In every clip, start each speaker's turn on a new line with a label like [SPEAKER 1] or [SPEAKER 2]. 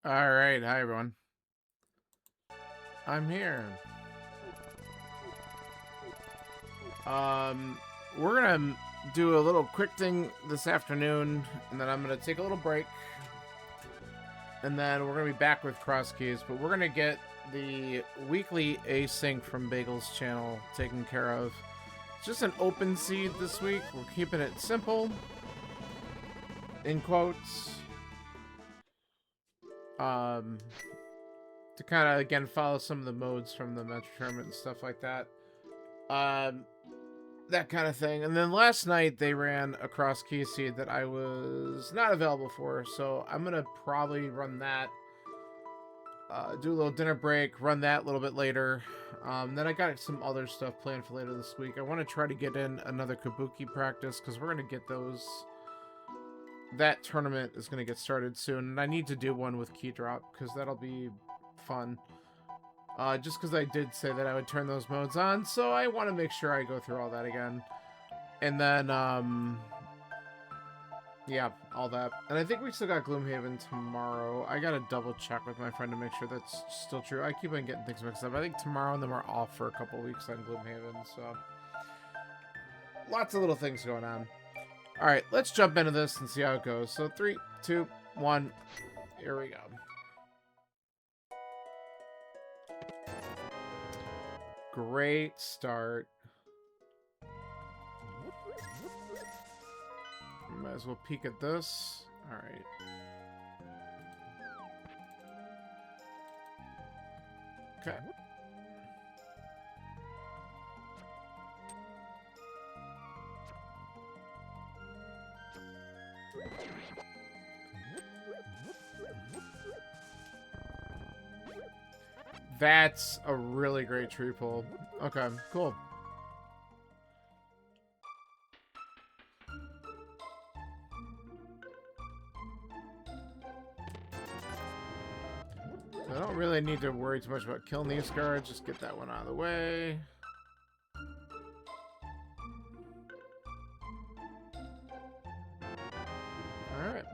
[SPEAKER 1] All right, hi everyone. I'm here. Um, we're gonna do a little quick thing this afternoon, and then I'm gonna take a little break, and then we're gonna be back with cross keys. But we're gonna get the weekly async from Bagel's channel taken care of. It's just an open seed this week. We're keeping it simple, in quotes. To kind of again follow some of the modes from the Metro tournament and stuff like that. That kind of thing. And then last night they ran a cross key seed that I was not available for, so I'm gonna probably run that. Do a little dinner break, run that a little bit later. Then I got some other stuff planned for later this week. I want to try to get in another Kabuki practice because we're gonna get those. That tournament is gonna get started soon, and I need to do one with key drop because that'll be fun. Just because I did say that I would turn those modes on, so I want to make sure I go through all that again. And then, yeah, all that. And I think we still got Gloomhaven tomorrow. I gotta double check with my friend to make sure that's still true. I keep on getting things mixed up. I think tomorrow, and then we're off for a couple weeks on Gloomhaven, so lots of little things going on. All right, let's jump into this and see how it goes. So 3, 2, 1, here we go. Great start. Might as well peek at this. All right. Okay. That's a really great tree pull. Okay, cool. I don't really need to worry too much about killing these guards. Just get that one out of the way. Alright.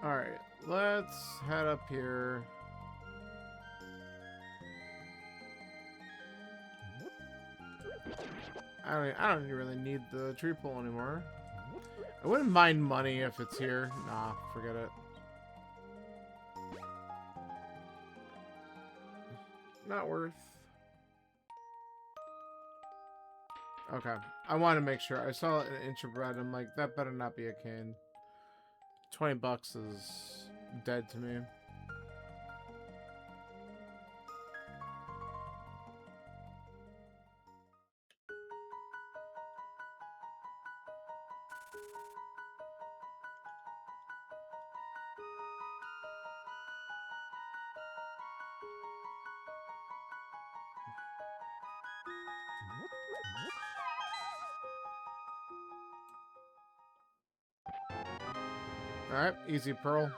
[SPEAKER 1] Alright, let's head up here. I don't really need the tree pull anymore. I wouldn't mind money if it's here. Nah, forget it. Not worth. Okay. I want to make sure. I saw an inch of red. I'm like, that better not be a cane. $20 is dead to me. Alright, easy pearl.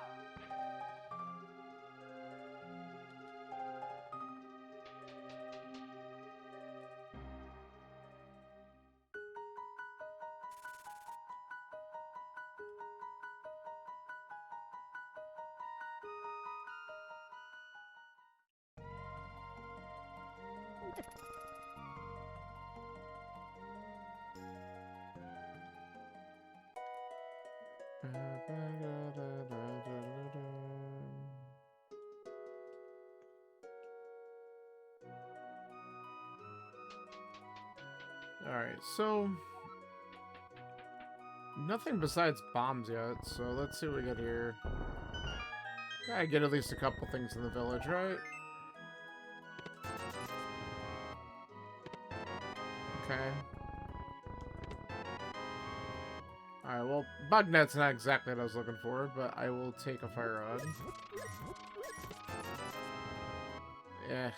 [SPEAKER 1] Alright, so nothing besides bombs yet, so let's see what we get here. Gotta get at least a couple things in the village, right? Okay. Alright, well, bug net's not exactly what I was looking for, but I will take a fire rod. Yeah.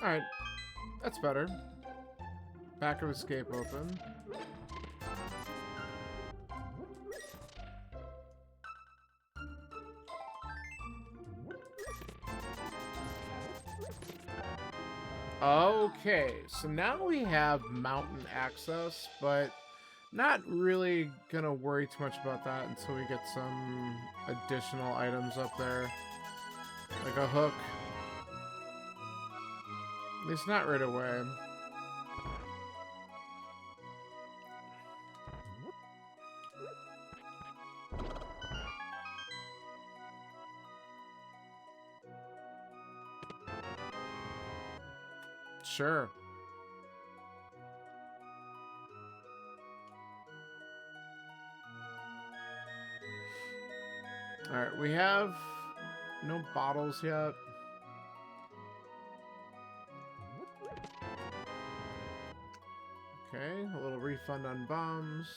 [SPEAKER 1] Alright, that's better. Back of escape open. Okay, so now we have mountain access, but not really gonna worry too much about that until we get some additional items up there. Like a hook. At least not right away. Sure. Alright, we have no bottles yet. Okay, a little refund on bombs.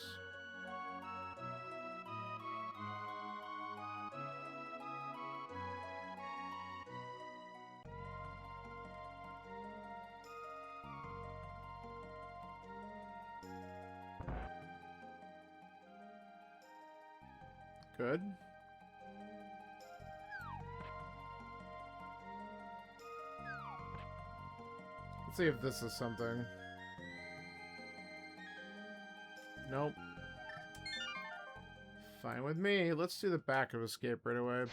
[SPEAKER 1] Good. Let's see if this is something. Nope. Fine with me. Let's do the back of escape right away.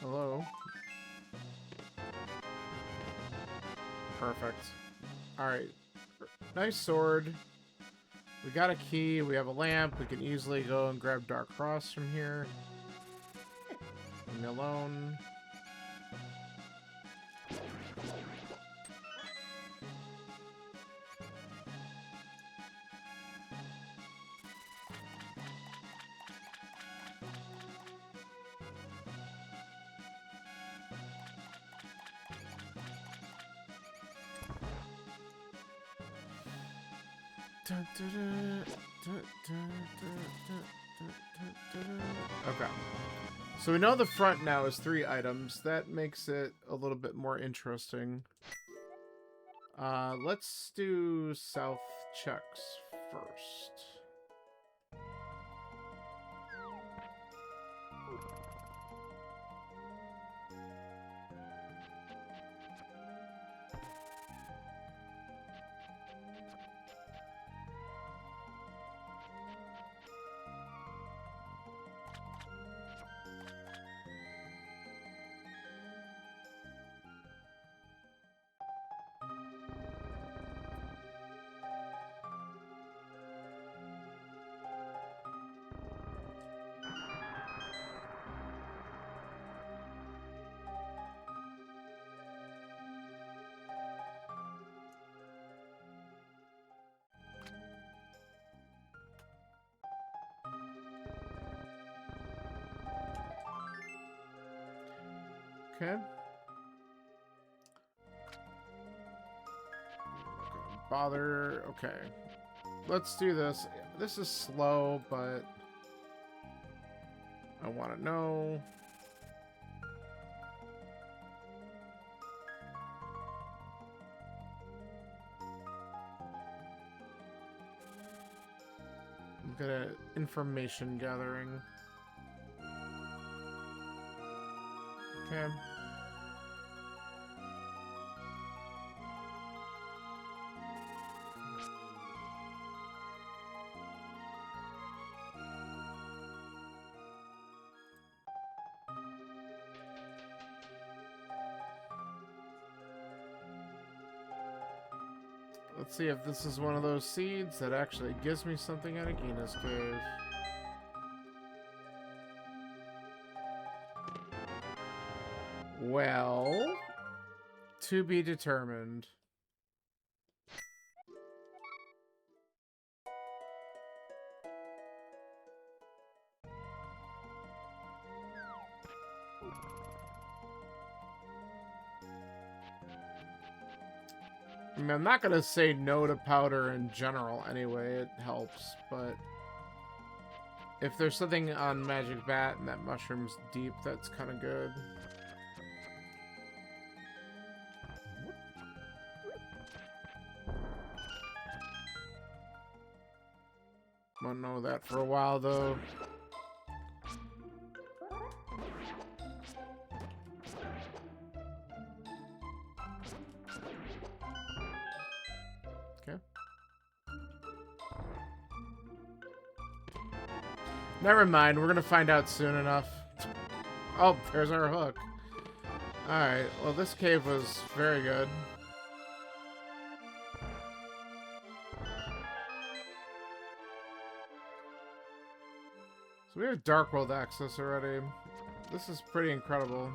[SPEAKER 1] Hello. Perfect. Alright. Nice sword. We got a key. We have a lamp. We can easily go and grab Dark Cross from here. Leave me alone. Okay. So we know the front now is 3 items. That makes it a little bit more interesting. Let's do south checks first. Okay. Bother. Okay. Let's do this. This is slow, but I want to know. I'm good at information gathering. Okay. Let's see if this is one of those seeds that actually gives me something out of Gina's cave. Well, to be determined. I mean, I'm not going to say no to powder in general anyway, it helps, but if there's something on Magic Bat and that mushroom's deep, that's kind of good. Won't know that for a while, though. Okay. Never mind, we're gonna find out soon enough. Oh, there's our hook. Alright, well this cave was very good. So we have Dark World access already. This is pretty incredible.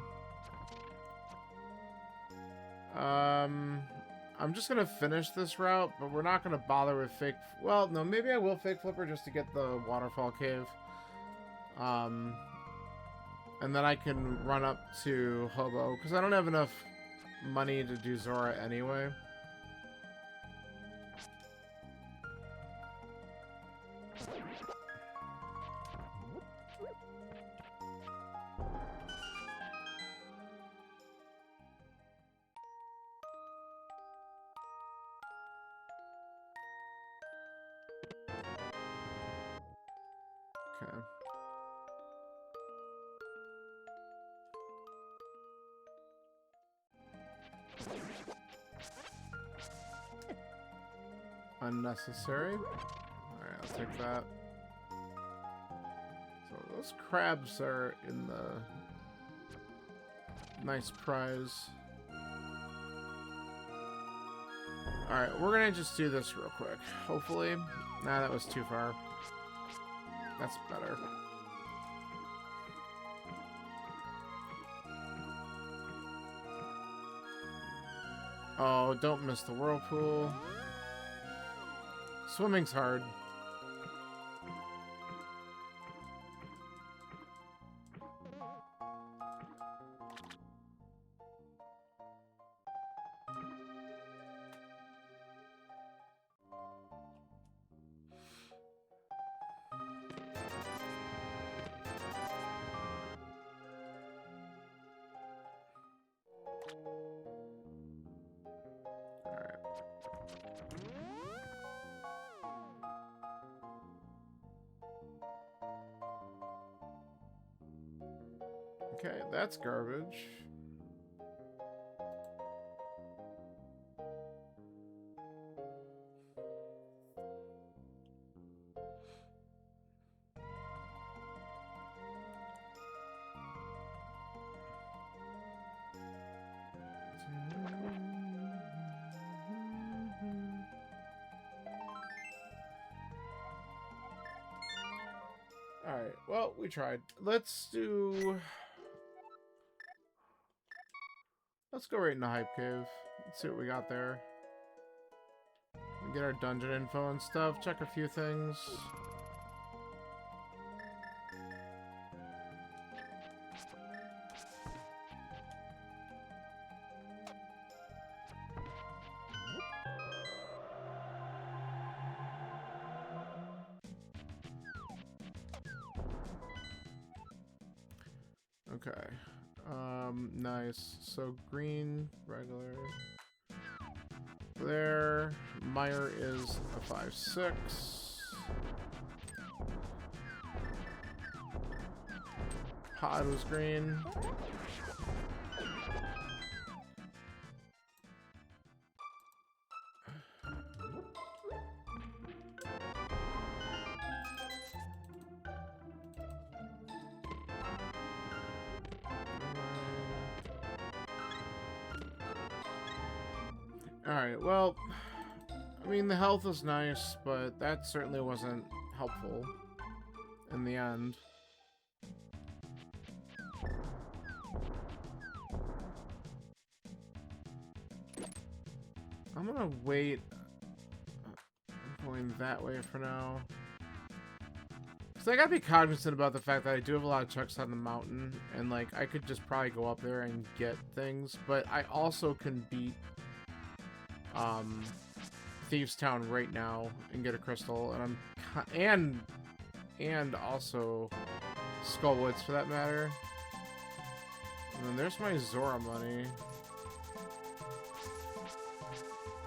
[SPEAKER 1] I'm just gonna finish this route, but we're not gonna bother with fake... Well, no, maybe I will fake flipper just to get the waterfall cave. And then I can run up to Hobo, because I don't have enough money to do Zora anyway. Okay. Unnecessary. Alright, I'll take that. So those crabs are in the nice prize. Alright, we're gonna just do this real quick. Hopefully. Nah, that was too far. That's better. Oh, don't miss the whirlpool. Swimming's hard. Okay, that's garbage. Alright, well, we tried. Let's go right in the Hype Cave. Let's see what we got there. We get our dungeon info and stuff. Check a few things. Okay. Nice. So green, regular. There. Meyer is a 5/6. Pod was green. Alright, well, I mean, the health is nice, but that certainly wasn't helpful in the end. I'm gonna wait. I'm going that way for now. So I gotta be cognizant about the fact that I do have a lot of checks on the mountain, and like I could just probably go up there and get things, but I also can beat Thieves Town right now and get a crystal, and and also Skullwoods for that matter. And then there's my Zora money.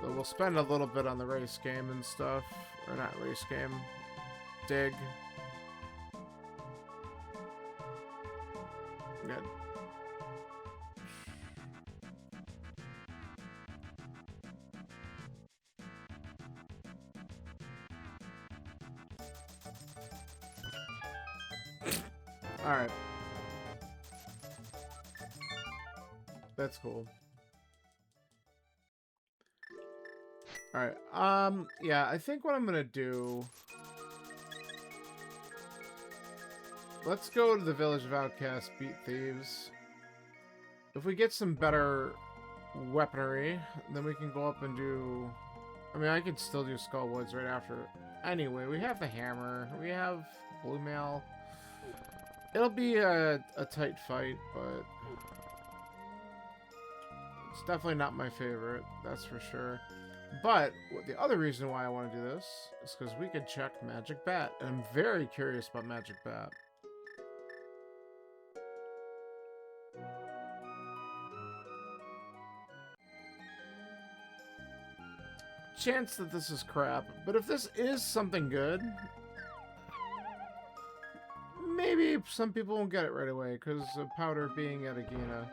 [SPEAKER 1] So we'll spend a little bit on the race game and stuff, or not race game, dig. Good. Alright. That's cool. Alright, yeah, I think what I'm gonna do... Let's go to the Village of Outcasts, beat Thieves. If we get some better weaponry, then we can go up and do... I mean, I could still do Skullwoods right after. Anyway, we have the hammer, we have blue mail. It'll be a tight fight, but... It's definitely not my favorite, that's for sure. But the other reason why I want to do this is because we could check Magic Bat, and I'm very curious about Magic Bat. Chance that this is crap, but if this is something good, maybe some people won't get it right away because of Powder being at Agina.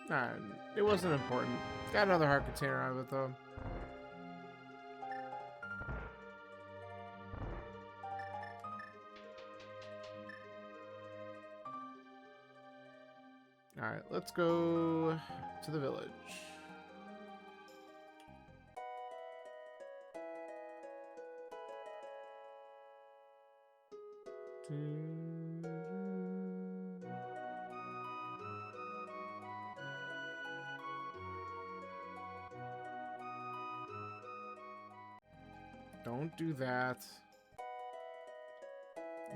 [SPEAKER 1] Nah, it wasn't important. Got another heart container out of it though. Alright, let's go to the village. Don't do that.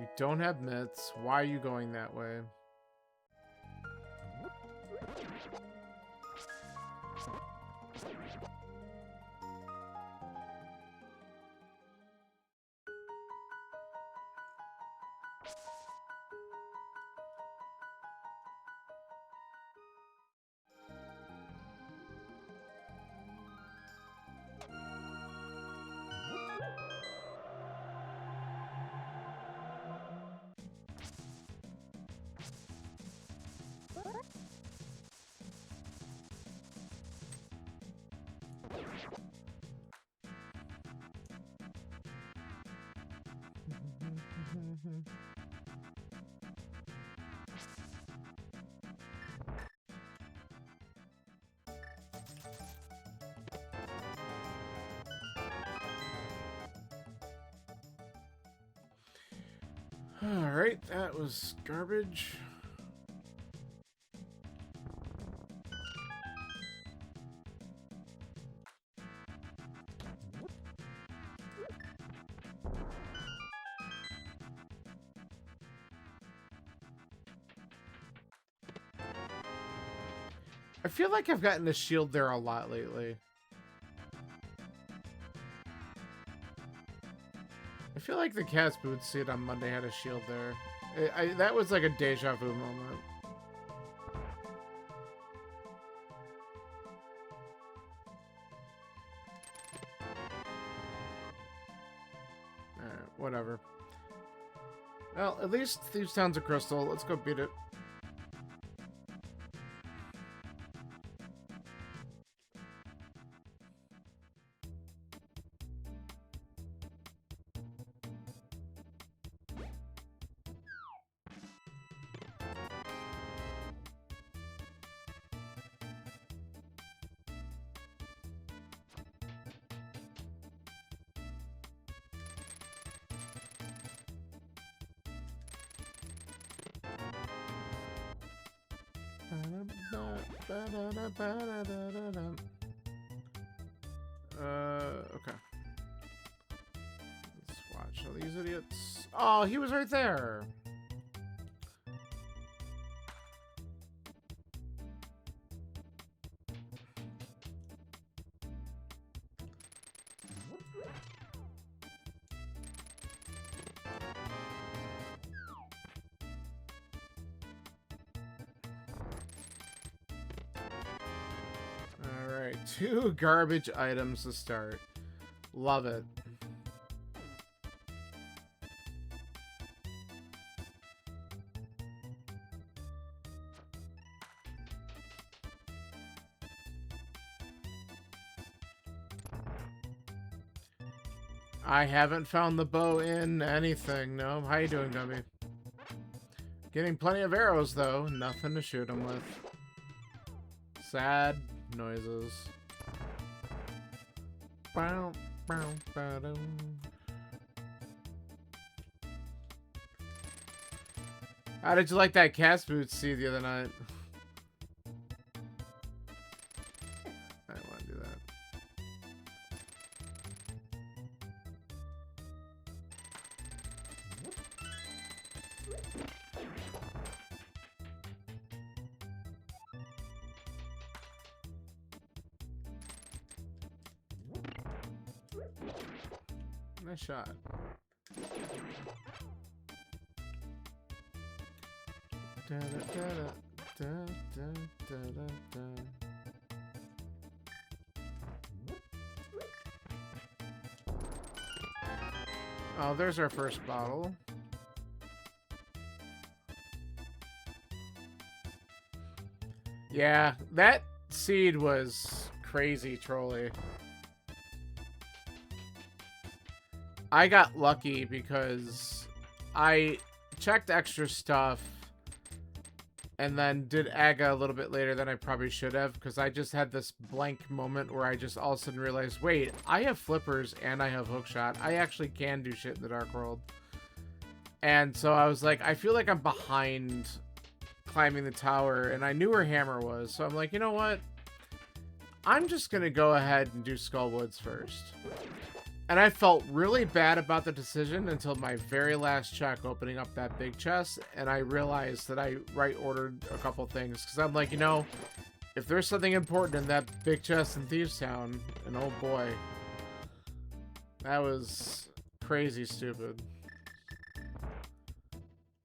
[SPEAKER 1] You don't have mitts. Why are you going that way? Alright, that was garbage. I feel like I've gotten a shield there a lot lately. I feel like the Cat's Boots seat on Monday had a shield there. That was like a deja vu moment. Alright, whatever. Well, at least Thieves Town's a crystal. Let's go beat it. Okay. Let's watch all these idiots. Oh, he was right there. Alright, 2 garbage items to start. Love it. I haven't found the bow in anything, no. How you doing, Gumby? Getting plenty of arrows, though. Nothing to shoot them with. Sad noises. Bow, bow, bow, bow. How did you like that Cat's Boots seed the other night? I don't want to do that. Nice shot. Da, da, da, da, da, da, da. Oh, there's our first bottle. Yeah, that seed was crazy trolly. I got lucky because I checked extra stuff and then did Aga a little bit later than I probably should have, because I just had this blank moment where I just all of a sudden realized, wait, I have flippers and I have hookshot. I actually can do shit in the Dark World. And so I was like, I feel like I'm behind climbing the tower, and I knew where Hammer was. So I'm like, you know what? I'm just going to go ahead and do Skullwoods first. And I felt really bad about the decision until my very last check opening up that big chest, and I realized that I right-ordered a couple things, because I'm like, you know, if there's something important in that big chest in Thieves Town, and oh boy, that was crazy stupid.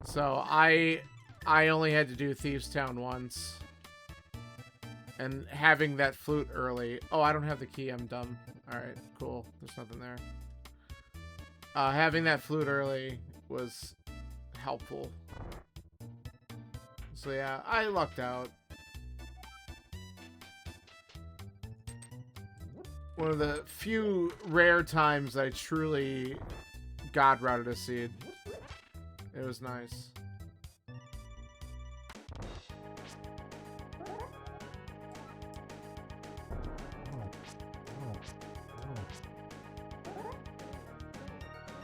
[SPEAKER 1] So I only had to do Thieves Town once, and having that flute early. Oh, I don't have the key. I'm dumb. Alright, cool. There's nothing there. Having that flute early was helpful. So yeah, I lucked out. One of the few rare times I truly god routed a seed. It was nice.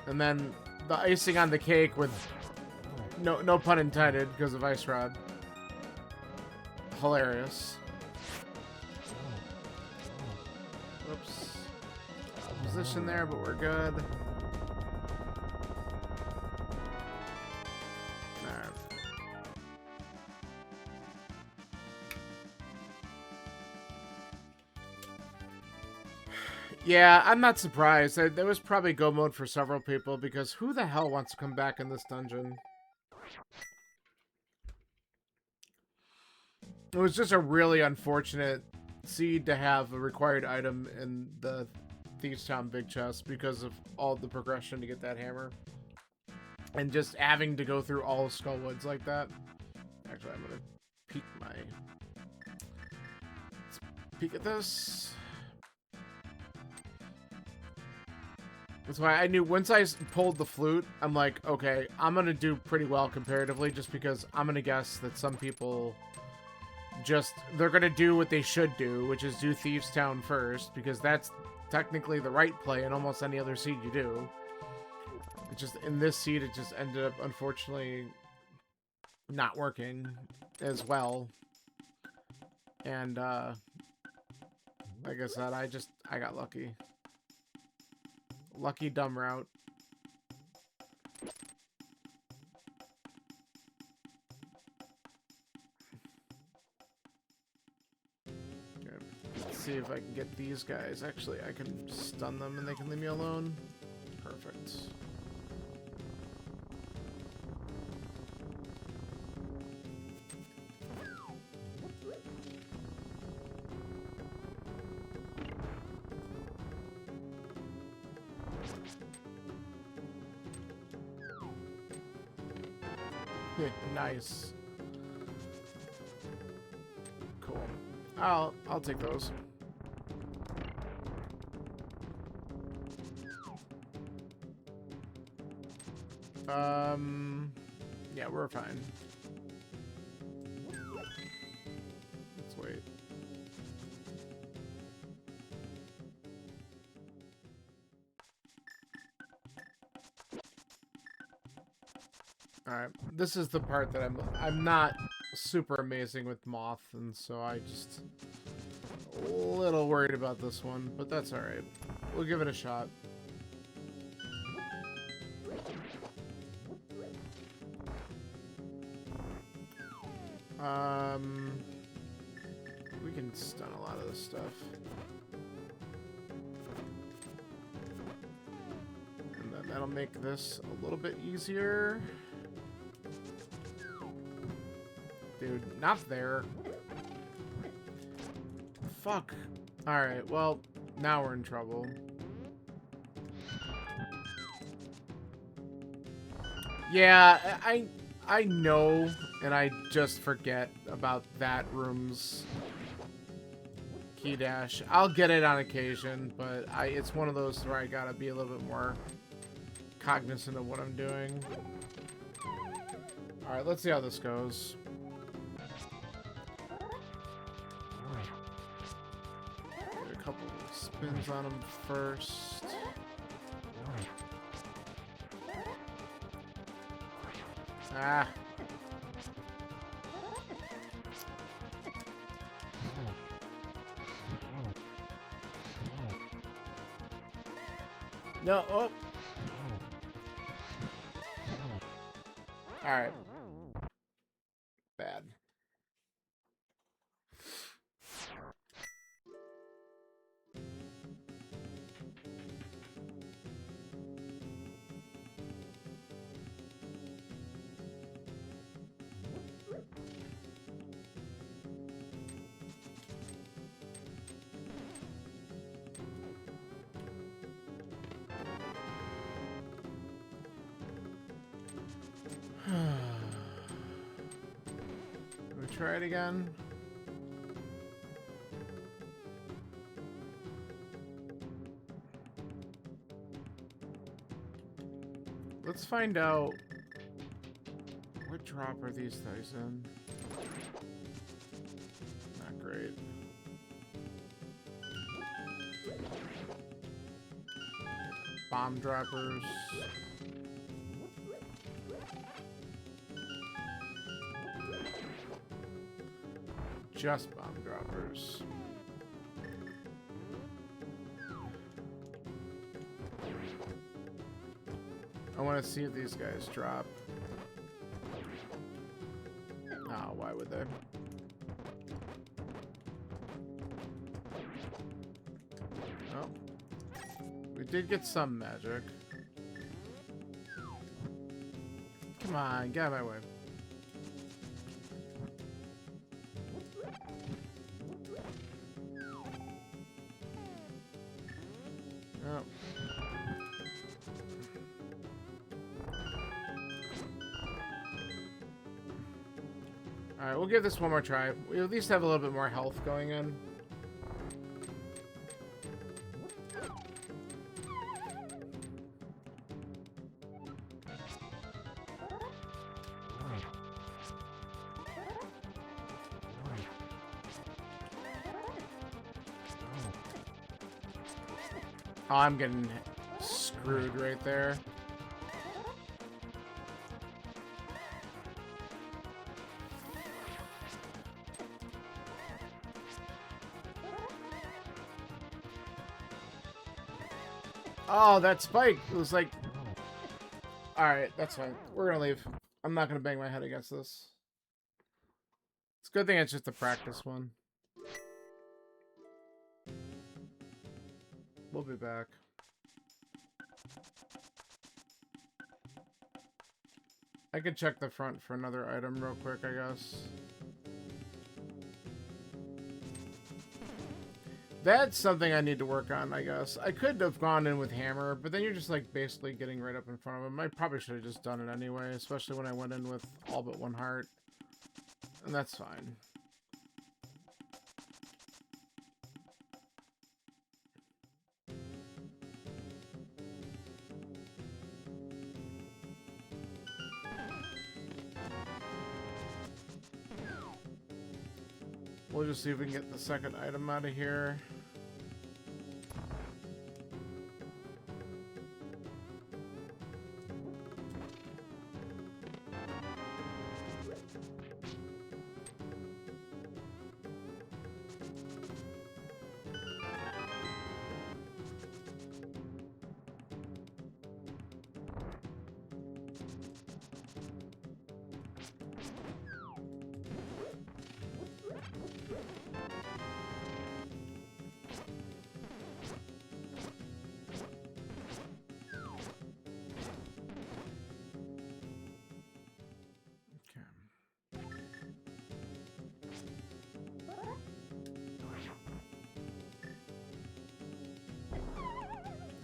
[SPEAKER 1] And then the icing on the cake with no pun intended because of Ice Rod. Hilarious. Whoops. Position there, but we're good. Alright. Yeah, I'm not surprised. There was probably go mode for several people, because who the hell wants to come back in this dungeon? It was just a really unfortunate seed to have a required item in the Thieves Town big chest because of all the progression to get that hammer. And just having to go through all of Skullwoods like that. Actually, I'm going to peek my... Let's peek at this. That's why I knew once I pulled the flute, I'm like, okay, I'm going to do pretty well comparatively, just because I'm going to guess that some people just, they're going to do what they should do, which is do Thieves Town first, because that's technically the right play in almost any other seed you do. It's just, in this seed, it just ended up, unfortunately, not working as well. And, like I said, I got lucky. Lucky dumb route. Okay, let's see if I can get these guys. Actually, I can stun them and they can leave me alone. Perfect. Nice. Cool. I'll take those. Yeah, we're fine. Let's wait. Alright, this is the part that I'm not super amazing with Moth, and so I just a little worried about this one, but that's alright. We'll give it a shot. We can stun a lot of this stuff. And then that'll make this a little bit easier. Dude, not there. Fuck. Alright, well, now we're in trouble. Yeah, I know, and I just forget about that room's key dash. I'll get it on occasion, but it's one of those where I gotta be a little bit more cognizant of what I'm doing. Alright, let's see how this goes. Get a couple spins on him first. Ah. No, oh. Alright. Bad. Try it again. Let's find out what drop are these guys in. Not great. Bomb droppers. Just bomb droppers. I want to see if these guys drop. Oh, why would they? Oh. We did get some magic. Come on, get out of my way. Alright, we'll give this one more try. We at least have a little bit more health going in. Oh, I'm getting screwed right there. Oh, that spike. It was like... Alright, that's fine. We're gonna leave. I'm not gonna bang my head against this. It's a good thing it's just a practice one. We'll be back. I could check the front for another item real quick, I guess. That's something I need to work on, I guess. I could have gone in with hammer, but then you're just like basically getting right up in front of him. I probably should have just done it anyway, especially when I went in with all but one heart. And that's fine. We'll just see if we can get the second item out of here.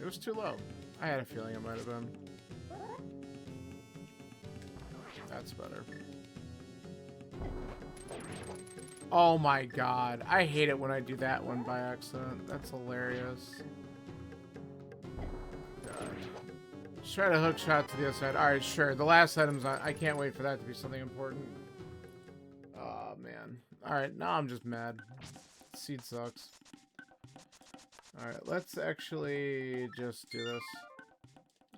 [SPEAKER 1] It was too low. I had a feeling it might have been. That's better. Oh my god. I hate it when I do that one by accident. That's hilarious. God. Let's try to hook shot to the other side. Alright, sure. The last item's on. I can't wait for that to be something important. Oh, man. Alright, now I'm just mad. Seed sucks. Alright, let's actually just do this.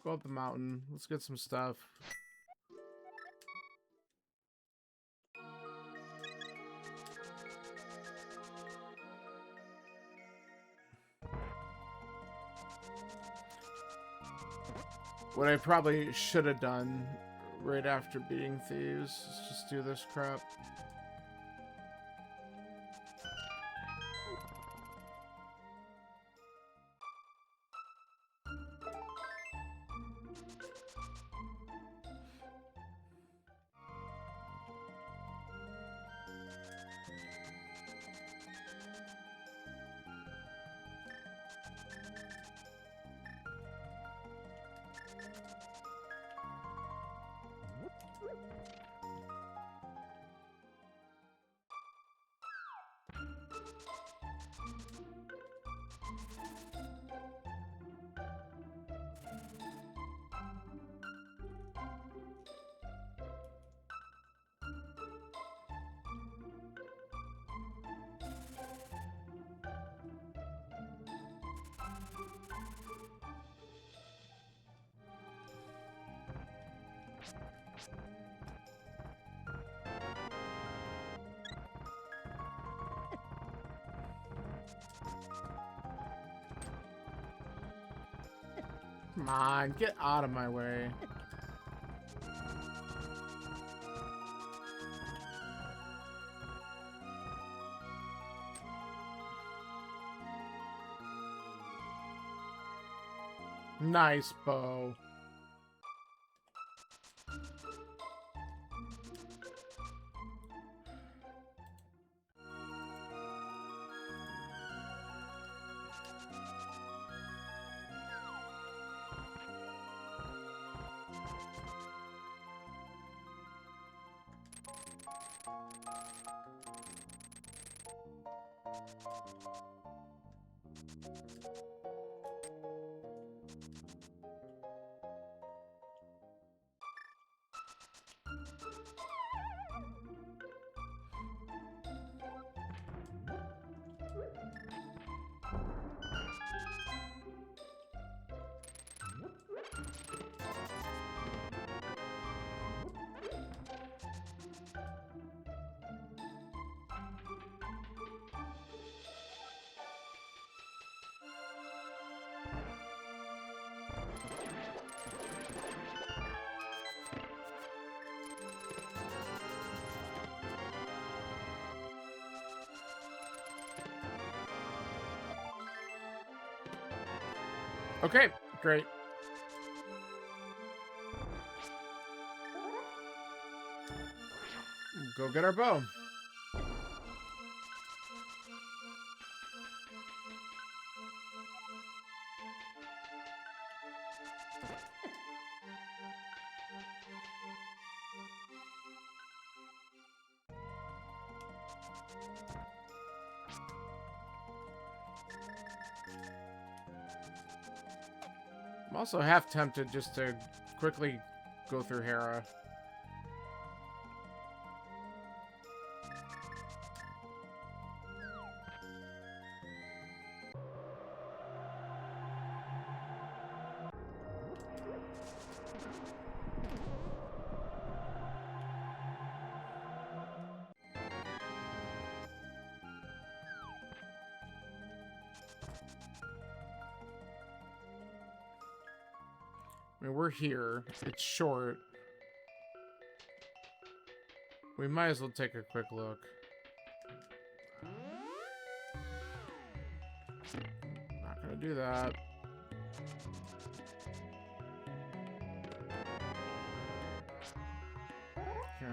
[SPEAKER 1] Go up the mountain. Let's get some stuff. What I probably should have done right after beating thieves is just do this crap. Come on, get out of my way. Nice bow. Okay, great. Go get our bow. I'm also half tempted just to quickly go through Hera. I mean, we're here. It's short. We might as well take a quick look. Not gonna do that. Okay.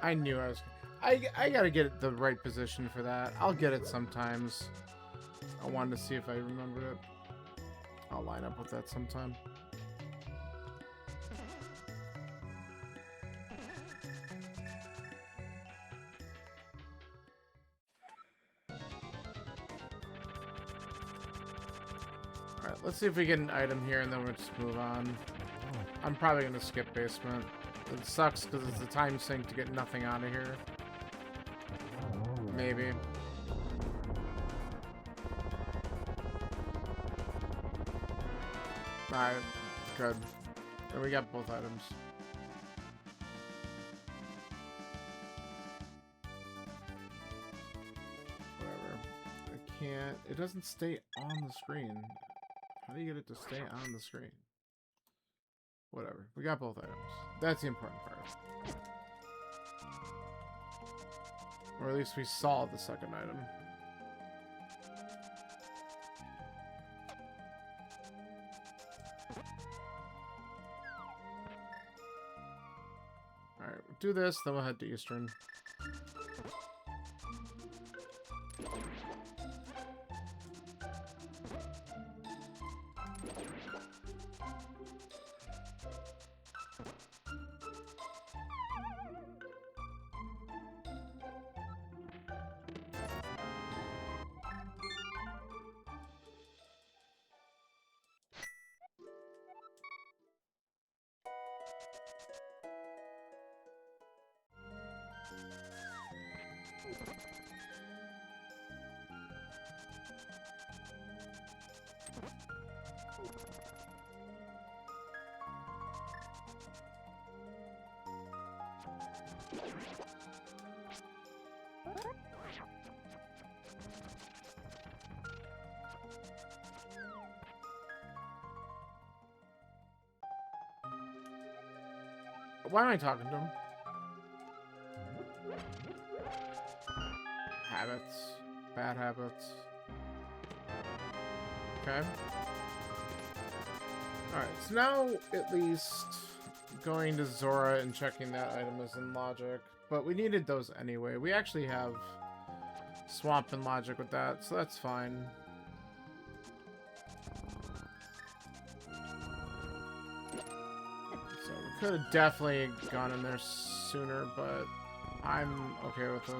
[SPEAKER 1] I knew I was... I gotta get the right position for that. I'll get it sometimes. I wanted to see if I remembered it. I'll line up with that sometime. Alright, let's see if we get an item here and then we'll just move on. I'm probably gonna skip basement. It sucks because it's a time sink to get nothing out of here. Maybe. Alright, good. And we got both items. Whatever. I can't... It doesn't stay on the screen. How do you get it to stay on the screen? Whatever. We got both items. That's the important part. Or at least we saw the second item. Alright, we'll do this, then we'll head to Eastern. Why am I talking to him? Habits. Bad habits. Okay. Alright, so now at least going to Zora and checking that item is in logic. But we needed those anyway. We actually have swamp and logic with that, so that's fine. So we could have definitely gone in there sooner, but I'm okay with this.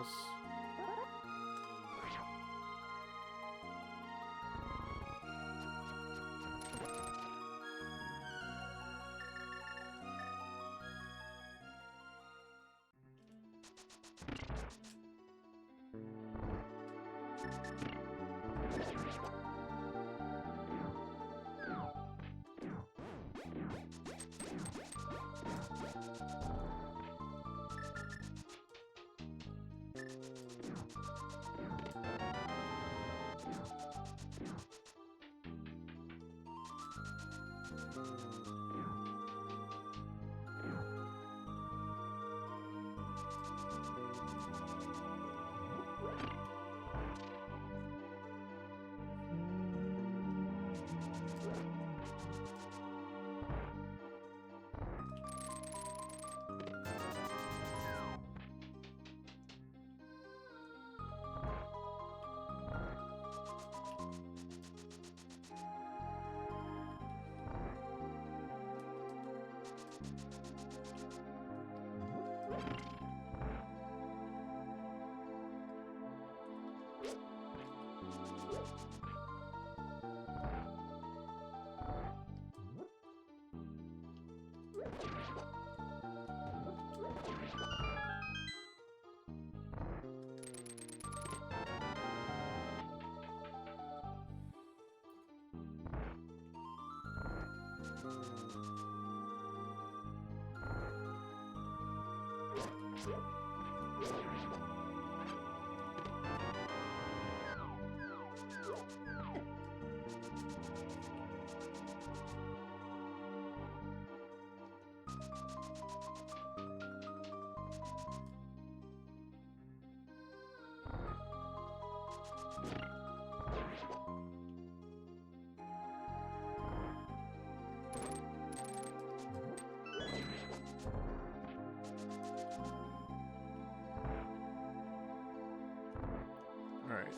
[SPEAKER 1] Alright.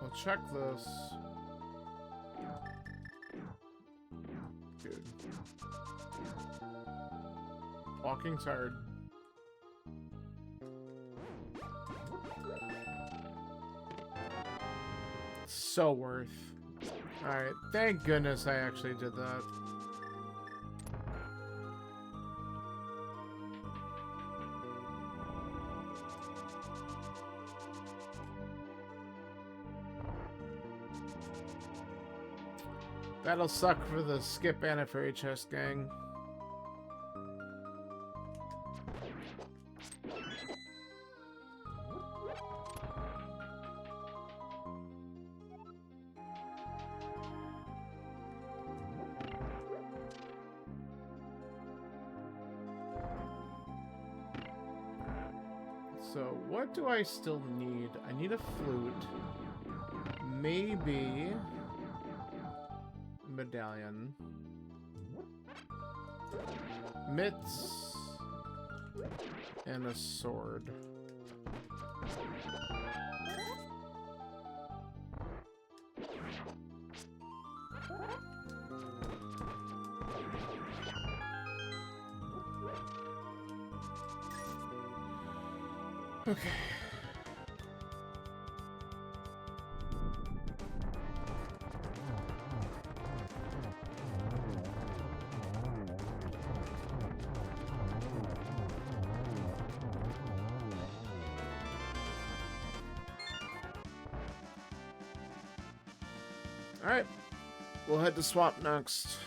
[SPEAKER 1] We'll check this. Good. Walking's hard. So worth. Alright, thank goodness I actually did that. That'll suck for the skip and a fairy chest gang. So, what do I still need? I need a flute. Maybe medallion. Mitts. And a sword. Okay. All right. We'll head to Swamp next.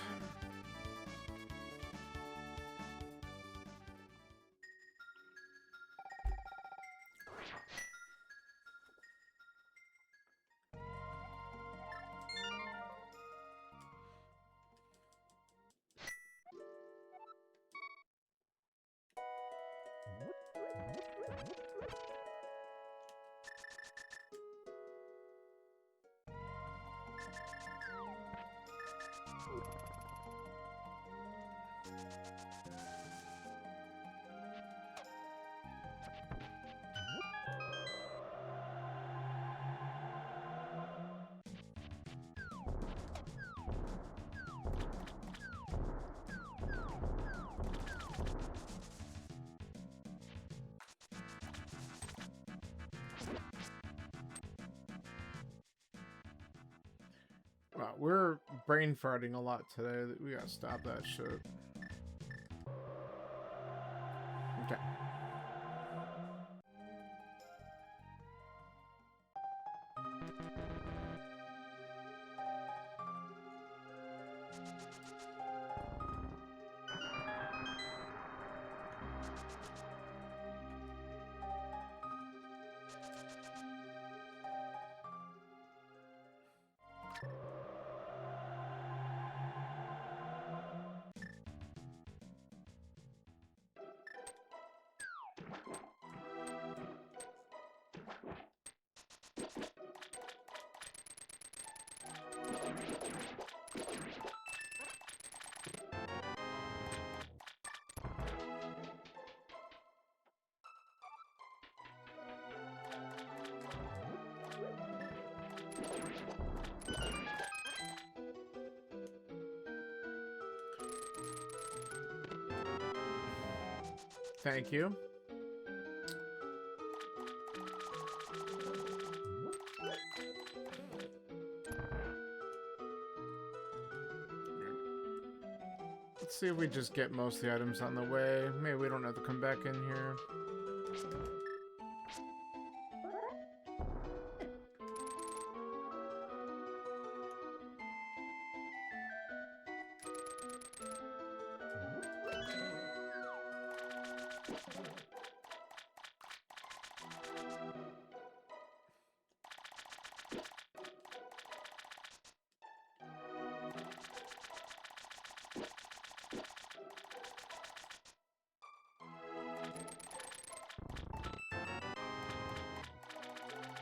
[SPEAKER 1] Wow, we're brain farting a lot today. We gotta stop that shit. Okay. Thank you. Let's see if we just get most of the items on the way. Maybe we don't have to come back in here.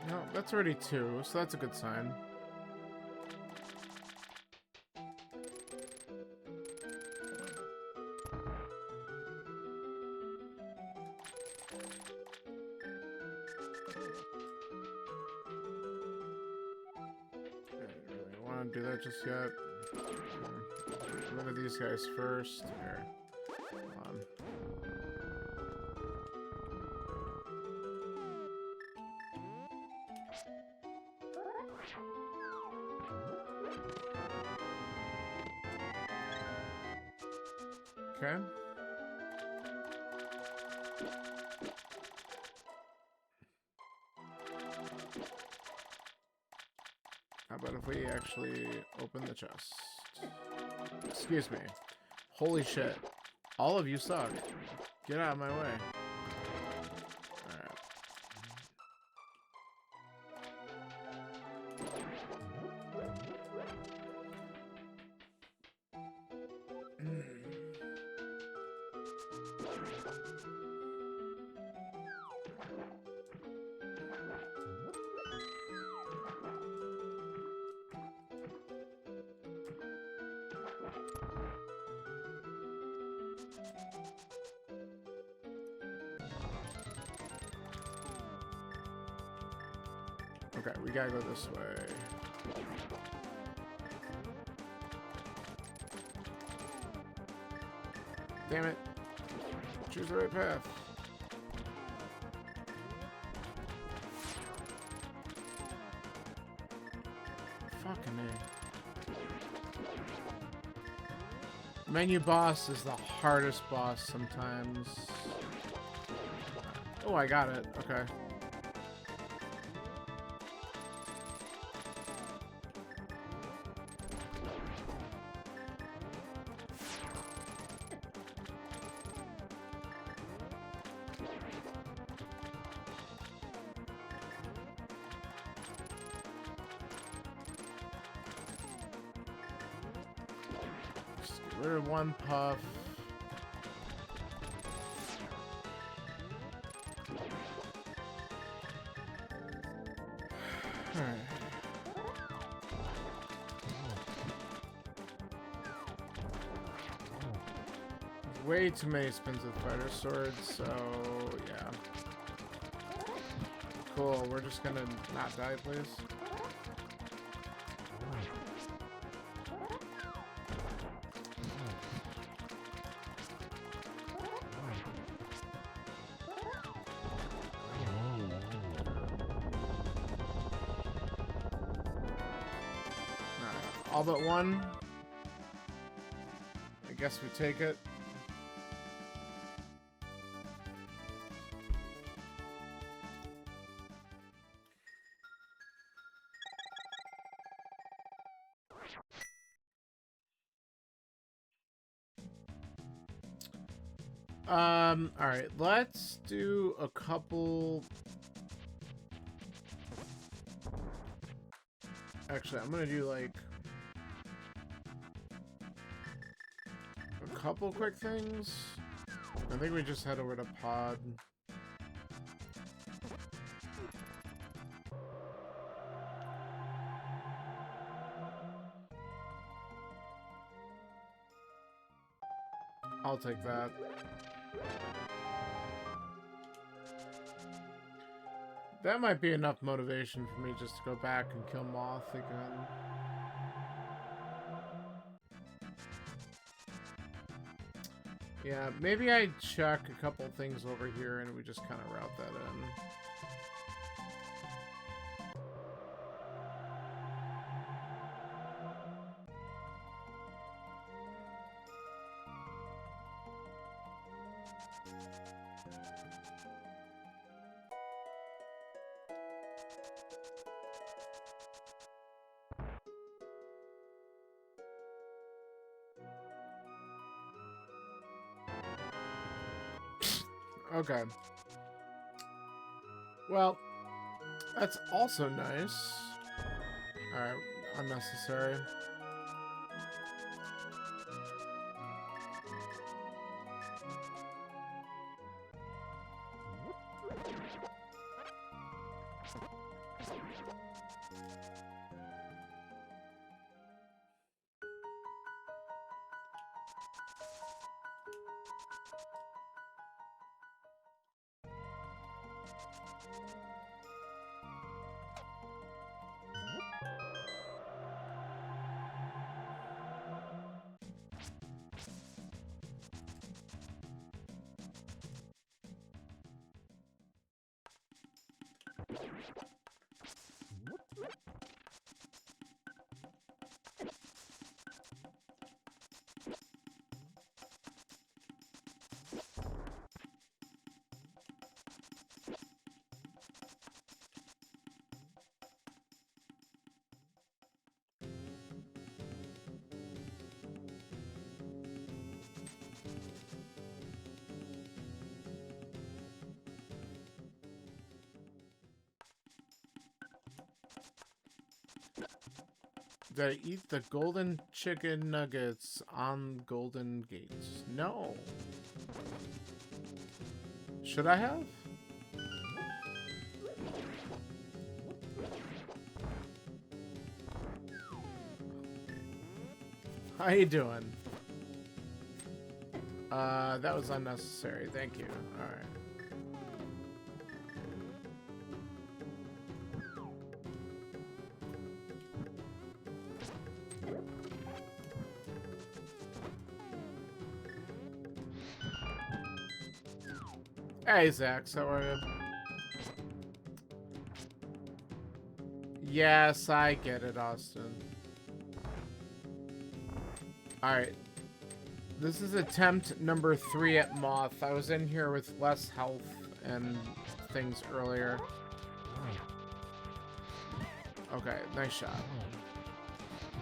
[SPEAKER 1] No, that's already 2, so that's a good sign. I don't want to do that just yet. Look at these guys first. Here. Come on. Okay. How about if we actually open the chest? Excuse me. Holy shit. All of you suck. Get out of my way. Alright. Okay, we gotta go this way. Damn it. Choose the right path. Fucking A. Menu boss is the hardest boss sometimes. Oh, I got it. Okay. Get rid of one puff. Alright. Way too many spins with fighter swords, so yeah. Cool, we're just gonna not die, please. All but one. I guess we take it. All right, let's do a couple. Actually, I'm gonna do like a couple quick things. I think we just head over to Pod. I'll take that. That might be enough motivation for me just to go back and kill Moth again. Yeah, maybe I check a couple things over here and we just kind of route that in. Okay. Well, that's also nice. Alright, unnecessary. Did I eat the golden chicken nuggets on Golden Gates? No. Should I have? How you doing? That was unnecessary. Thank you. Alright. Hey, Zach, how are you? Yes, I get it, Austin. Alright. This is attempt number 3 at Moth. I was in here with less health and things earlier. Okay, nice shot.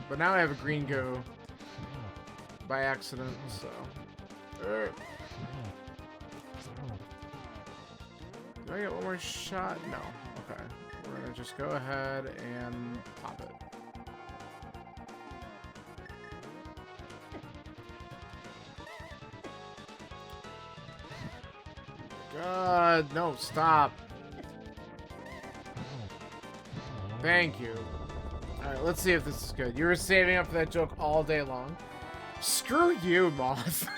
[SPEAKER 1] But now I have a green go by accident, so... Do I get one more shot? No. Okay. We're gonna just go ahead and pop it. God, no, stop. Thank you. Alright, let's see if this is good. You were saving up for that joke all day long. Screw you, Moth.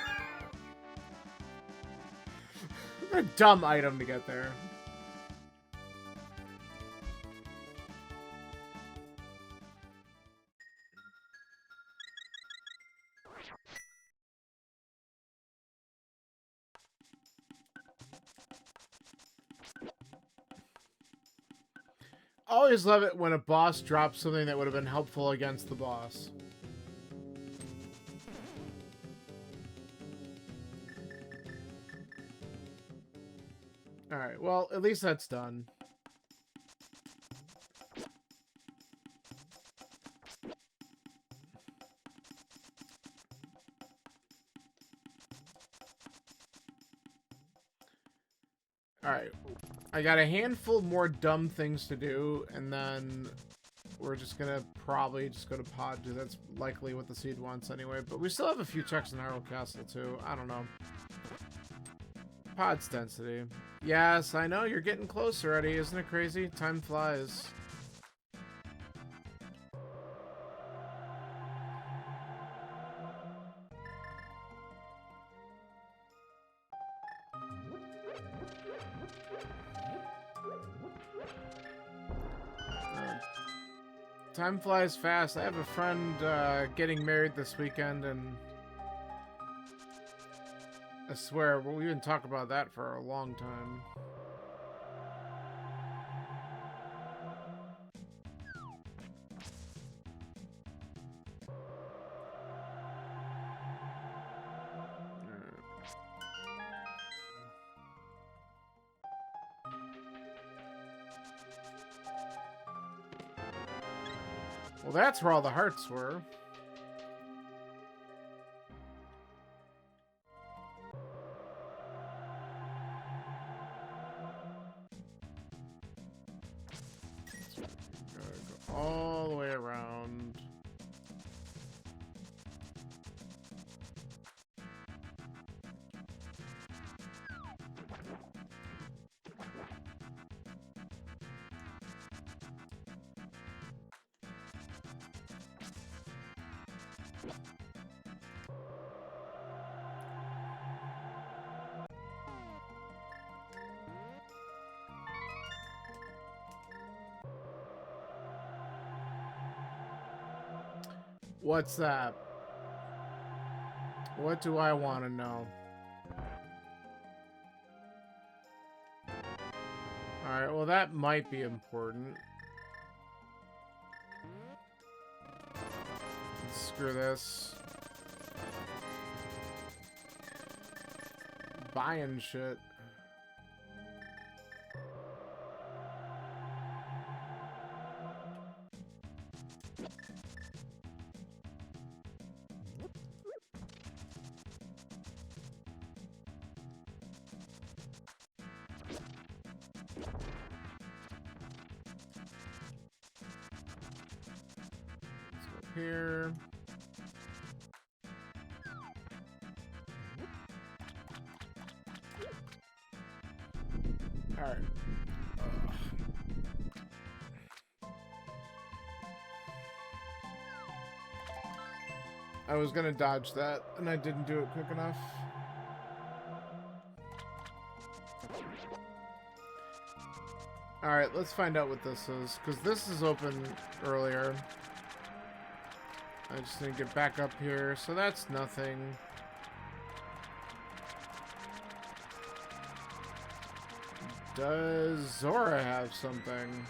[SPEAKER 1] A dumb item to get there. I always love it when a boss drops something that would have been helpful against the boss. Alright, well, at least that's done. Alright. I got a handful more dumb things to do, and then we're just gonna probably just go to Pod, because that's likely what the seed wants anyway. But we still have a few checks in Hyrule Castle, too. I don't know. Pod's density. Yes, I know, you're getting close already. Isn't it crazy? Time flies. Time flies fast. I have a friend getting married this weekend, and I swear, we've been talking about that for a long time. Well, that's where all the hearts were. Go all the way around. What's that? What do I want to know? Alright, well that might be important. Screw this. Buying shit. Here. All right. I was gonna dodge that, and I didn't do it quick enough. All right, let's find out what this is, because this is open earlier. I just need to get back up here, so that's nothing. Does Zora have something?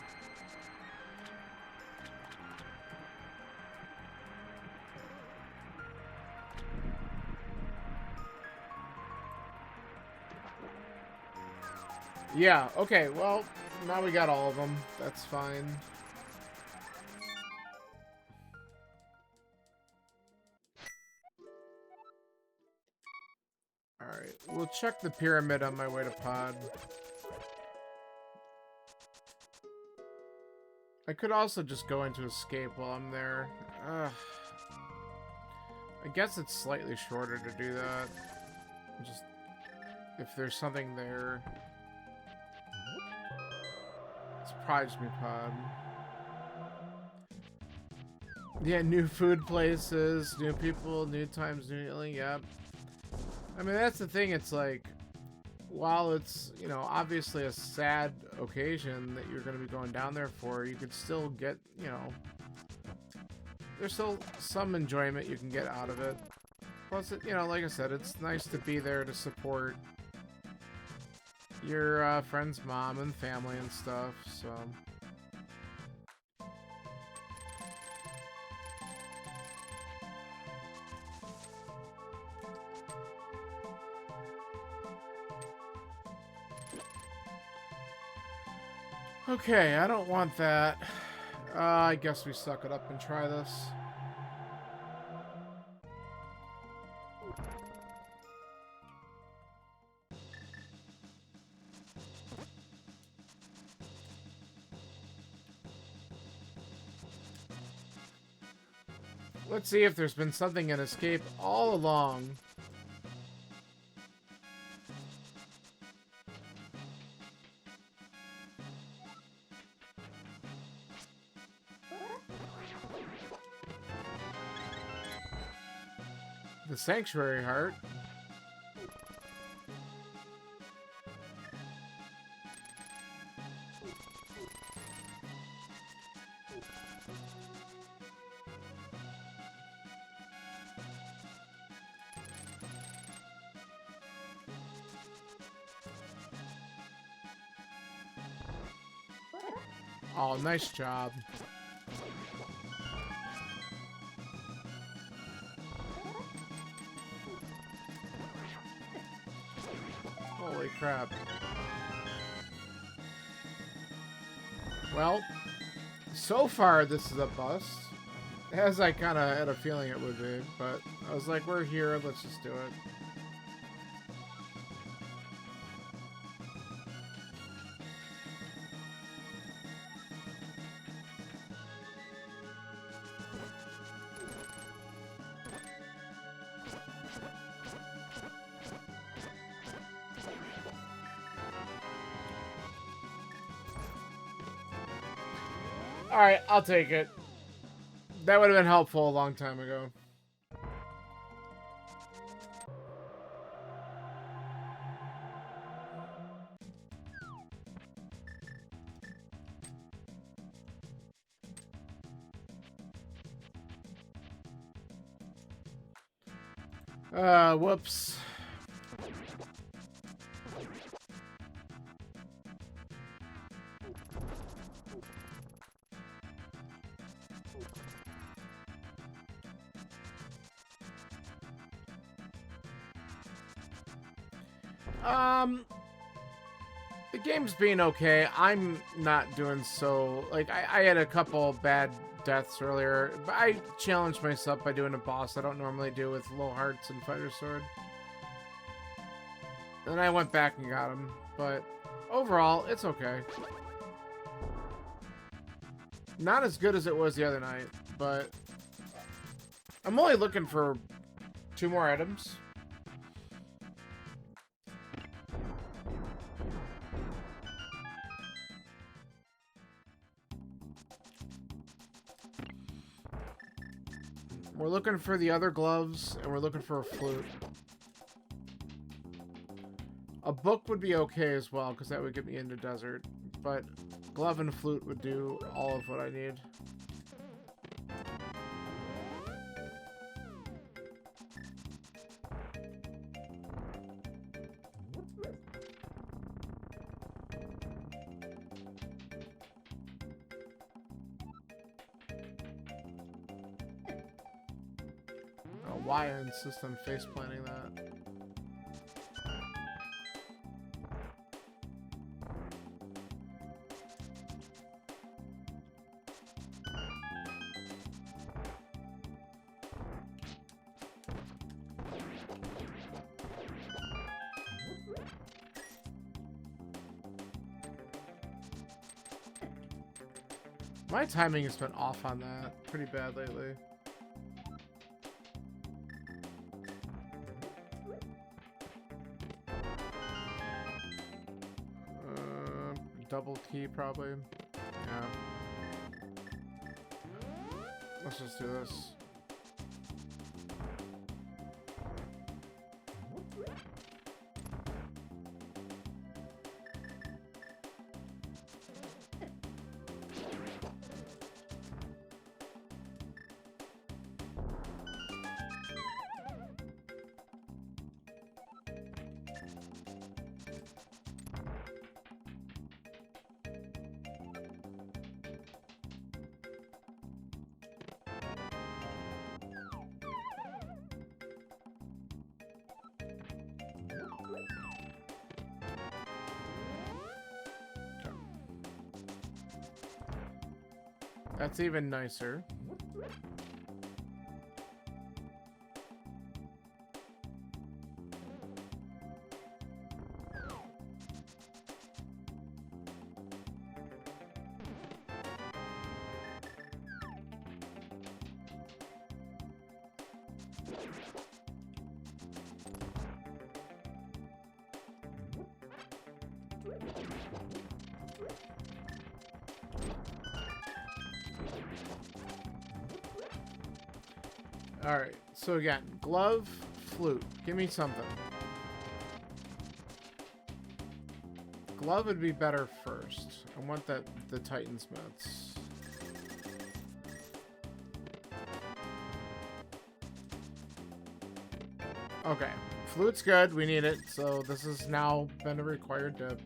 [SPEAKER 1] Yeah, okay, well, now we got all of them. That's fine. Alright, we'll check the pyramid on my way to pod. I could also just go into escape while I'm there. I guess it's slightly shorter to do that. Just if there's something there. Surprise me, pod. Yeah, new food places, new people, new times, new healing, yep. I mean, that's the thing, it's like, while it's, you know, obviously a sad occasion that you're going to be going down there for, you could still get, you know, there's still some enjoyment you can get out of it. Plus, you know, like I said, it's nice to be there to support your friend's mom and family and stuff, so... Okay, I don't want that. I guess we suck it up and try this. Let's see if there's been something in escape all along. The sanctuary heart. Oh, nice job. Holy crap. Well, so far this is a bust. As I kind of had a feeling it would be, but I was like, we're here, let's just do it. Alright, I'll take it. That would have been helpful a long time ago. Whoops. The game's being okay. I'm not doing so... Like, I had a couple bad deaths earlier, but I challenged myself by doing a boss I don't normally do with low hearts and fighter sword. And then I went back and got him, but overall, it's okay. Not as good as it was the other night, but I'm only looking for 2 more items. We're looking for the other gloves, and we're looking for a flute. A book would be okay as well, because that would get me into desert. But glove and flute would do all of what I need. Why I insist on face planting that? My timing has been off on that pretty bad lately. Double key, probably. Yeah. Let's just do this. That's even nicer. Alright, so again, glove, flute. Give me something. Glove would be better first. I want the Titan's mitts. Okay, flute's good. We need it. So this has now been a required dip.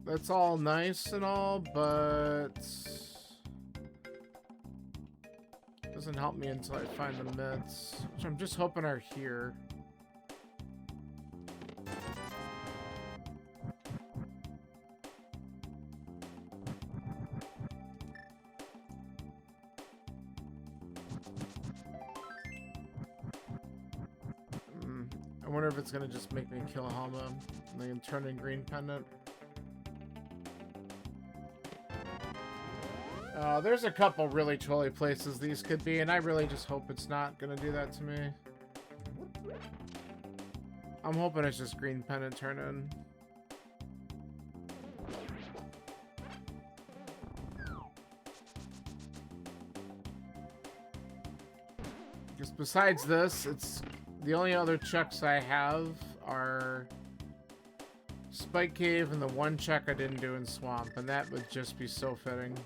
[SPEAKER 1] That's all nice and all, but doesn't help me until I find the mitts, which I'm just hoping are here. I wonder if it's gonna just make me kill a Hama and then turn in green pendant. There's a couple really trolly places these could be, and I really just hope it's not gonna do that to me. I'm hoping it's just green pendant turn in. Because besides this, it's the only other checks I have are Spike Cave and the one check I didn't do in Swamp, and that would just be so fitting.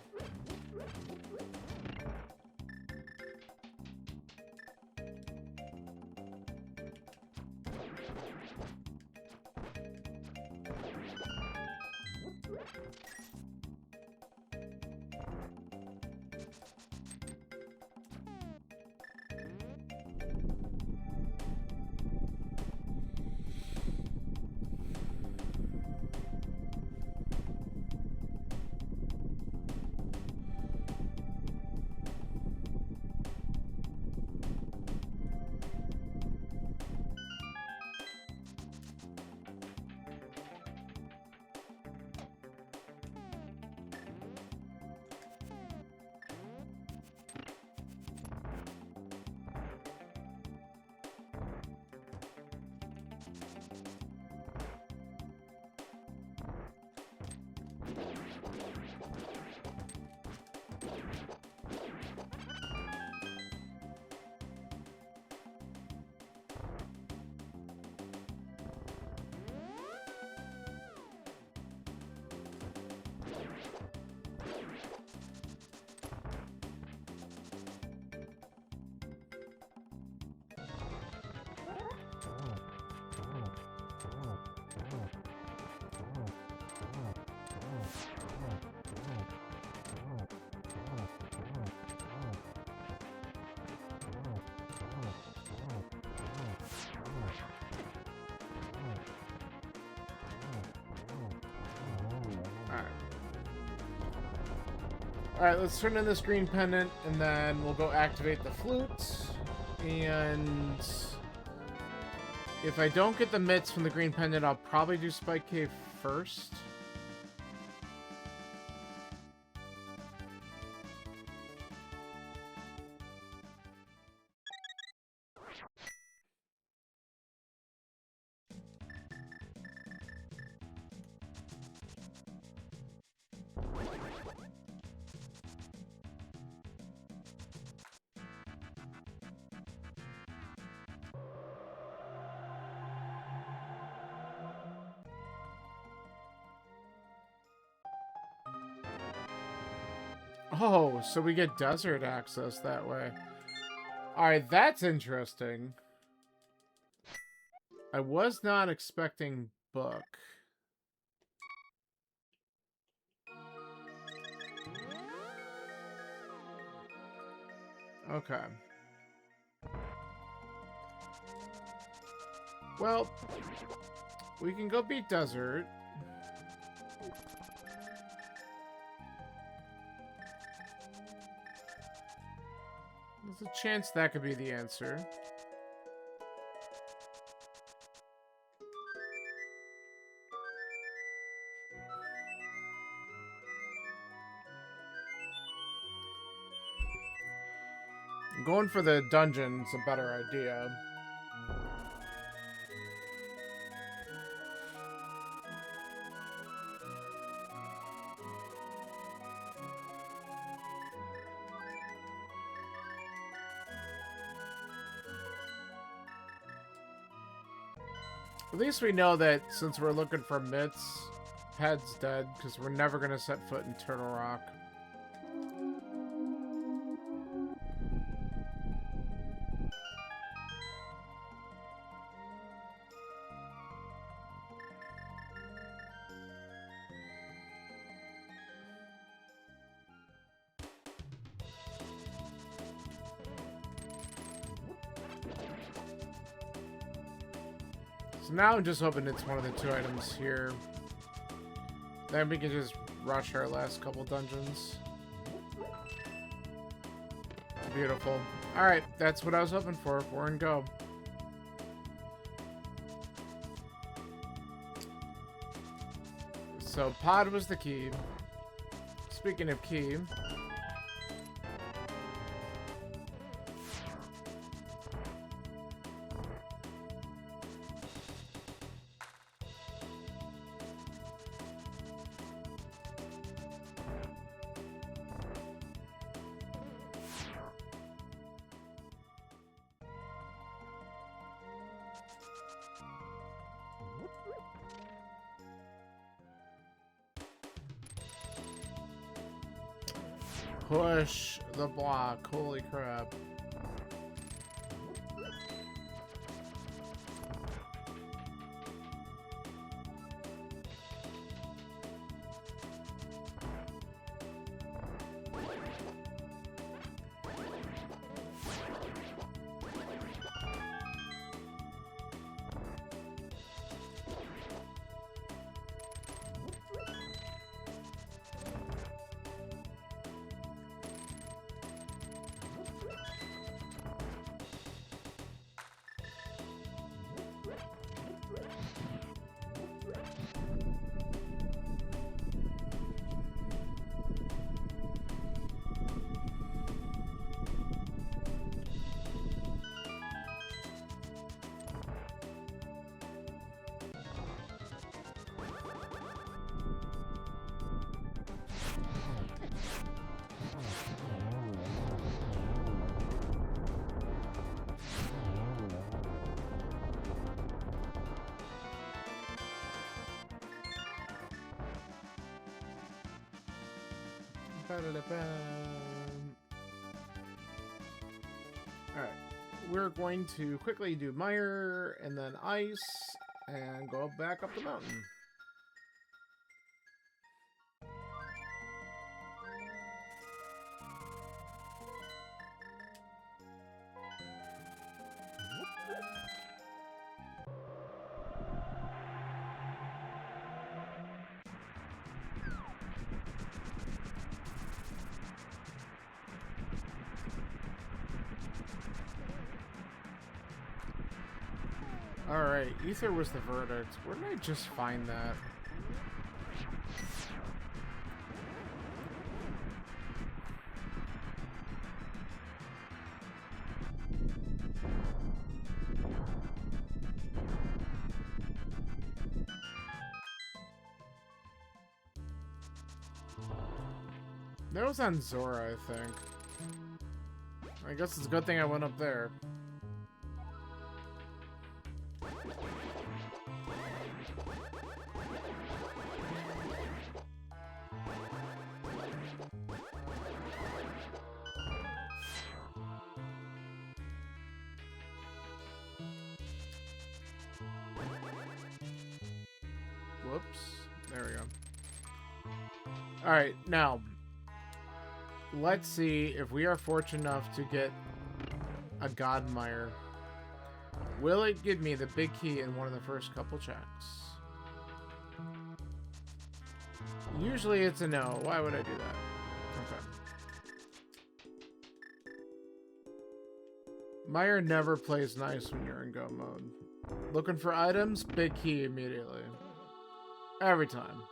[SPEAKER 1] Alright, let's turn in this green pendant, and then we'll go activate the flute. And if I don't get the mitts from the green pendant, I'll probably do Spike Cave first. Oh, so we get desert access that way. Alright, that's interesting. I was not expecting book. Okay. Well, we can go beat desert. There's a chance that could be the answer. Going for the dungeon's a better idea. At least we know that since we're looking for mitts, Pad's dead, because we're never going to set foot in Turtle Rock. So now I'm just hoping it's one of the 2 items here. Then we can just rush our last couple dungeons. Beautiful. Alright, that's what I was hoping for. 4 and go. So, pod was the key. Speaking of key... Push the block. Holy crap. Alright, we're going to quickly do Mire and then Ice and go back up the mountain. Alright, Ether was the verdict. Where did I just find that? That was on Zora, I think. I guess it's a good thing I went up there. Whoops. There we go. Alright, now, let's see if we are fortunate enough to get a Godmire. Will it give me the big key in one of the first couple checks? Usually it's a no. Why would I do that? Okay. Mire never plays nice when you're in go mode. Looking for items, big key immediately. Every time.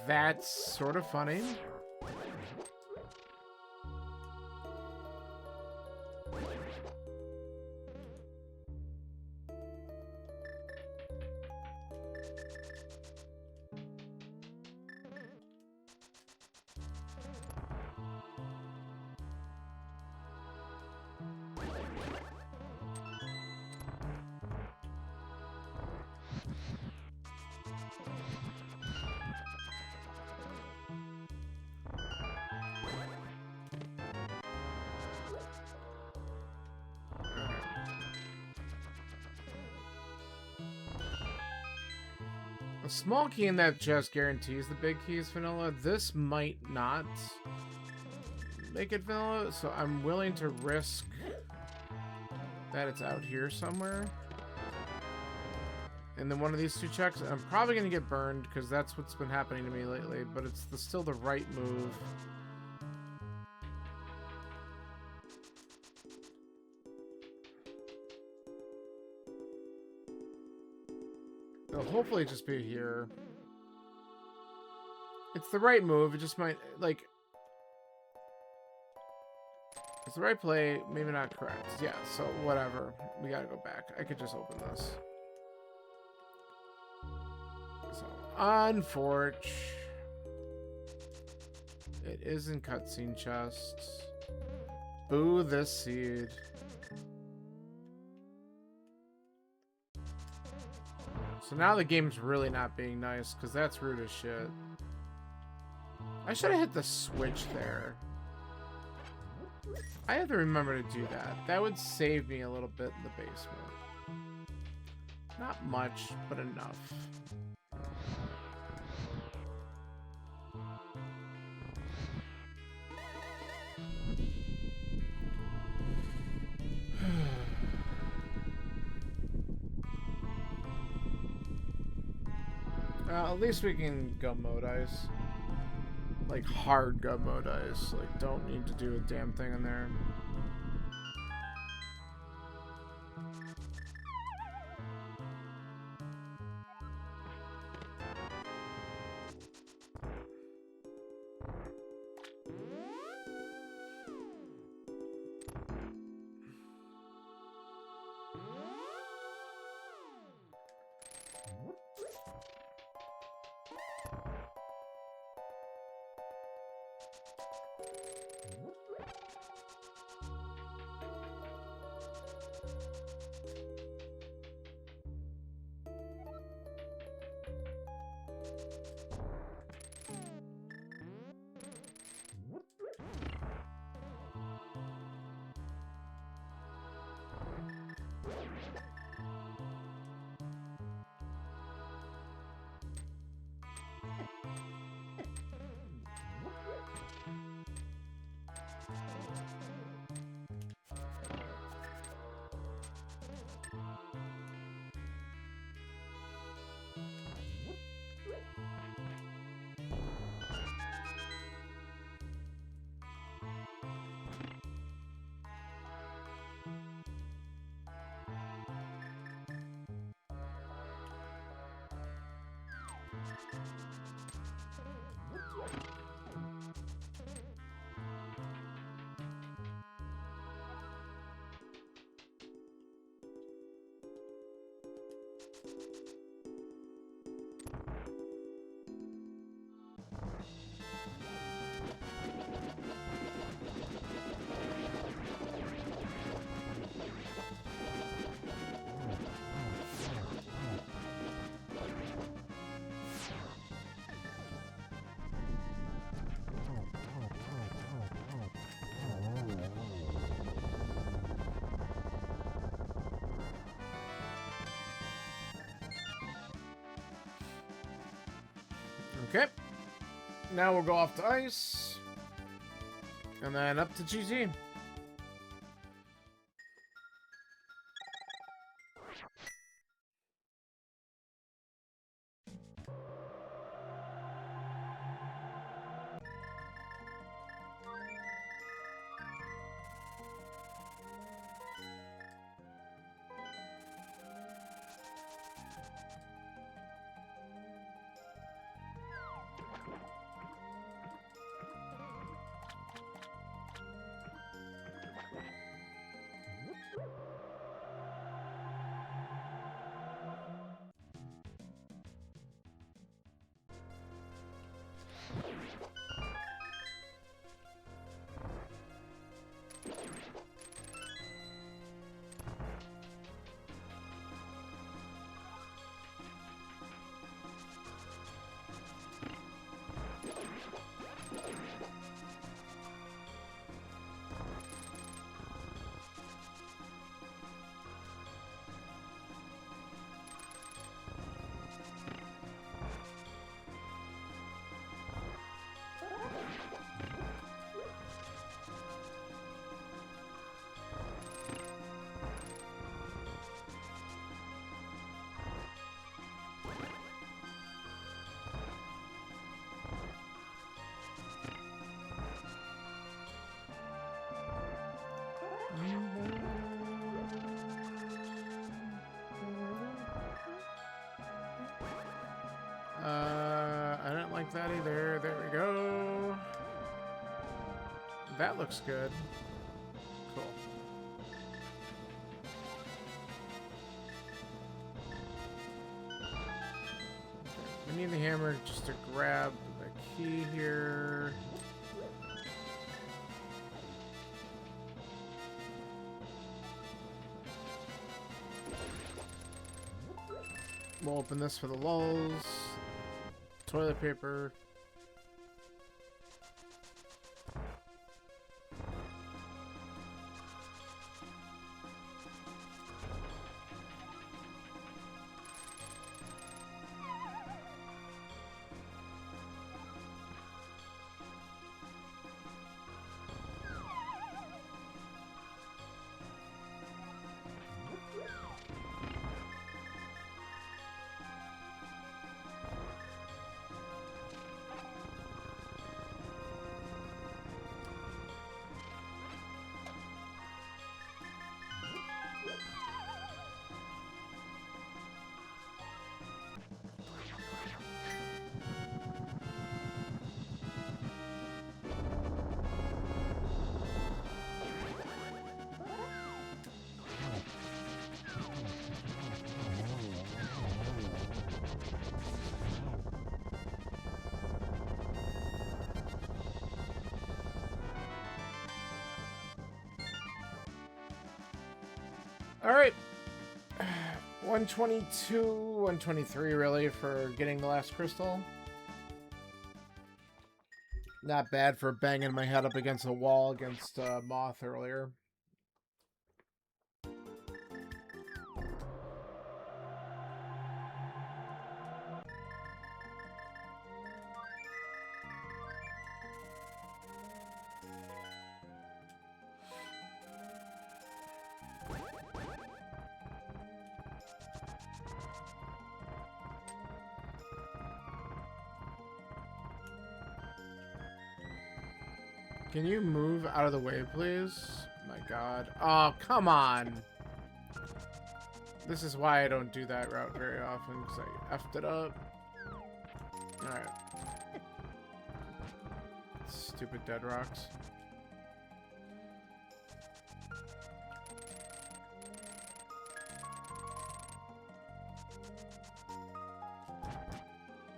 [SPEAKER 1] That's sort of funny. A small key in that chest guarantees the big keys, vanilla. This might not. make it vanilla, so I'm willing to risk that it's out here somewhere. And then one of these two checks, I'm probably going to get burned because that's what's been happening to me lately, but it's still the right move. It'll hopefully just be here. It's the right move, it just might, like... It's the right play, maybe not correct. Yeah, so whatever. We gotta go back. I could just open this. So, unfortunate. It is in cutscene chests. Boo this seed. So now the game's really not being nice, because that's rude as shit. I should have hit the switch there. I have to remember to do that. That would save me a little bit in the basement. Not much, but enough. At least we can gumbo dice. Like hard gumbo dice. Like don't need to do a damn thing in there. Okay. Now we'll go off to ice. And then up to GG. fatty. There we go. That looks good. Cool. Okay. We need the hammer just to grab the key here. We'll open this for the lulz. Toilet paper. All right. 122, 123 really for getting the last crystal. Not bad for banging my head up against a wall against Moth earlier. Can you move out of the way, please? My God. Oh, come on. This is why I don't do that route very often, because I effed it up. Alright. Stupid dead rocks.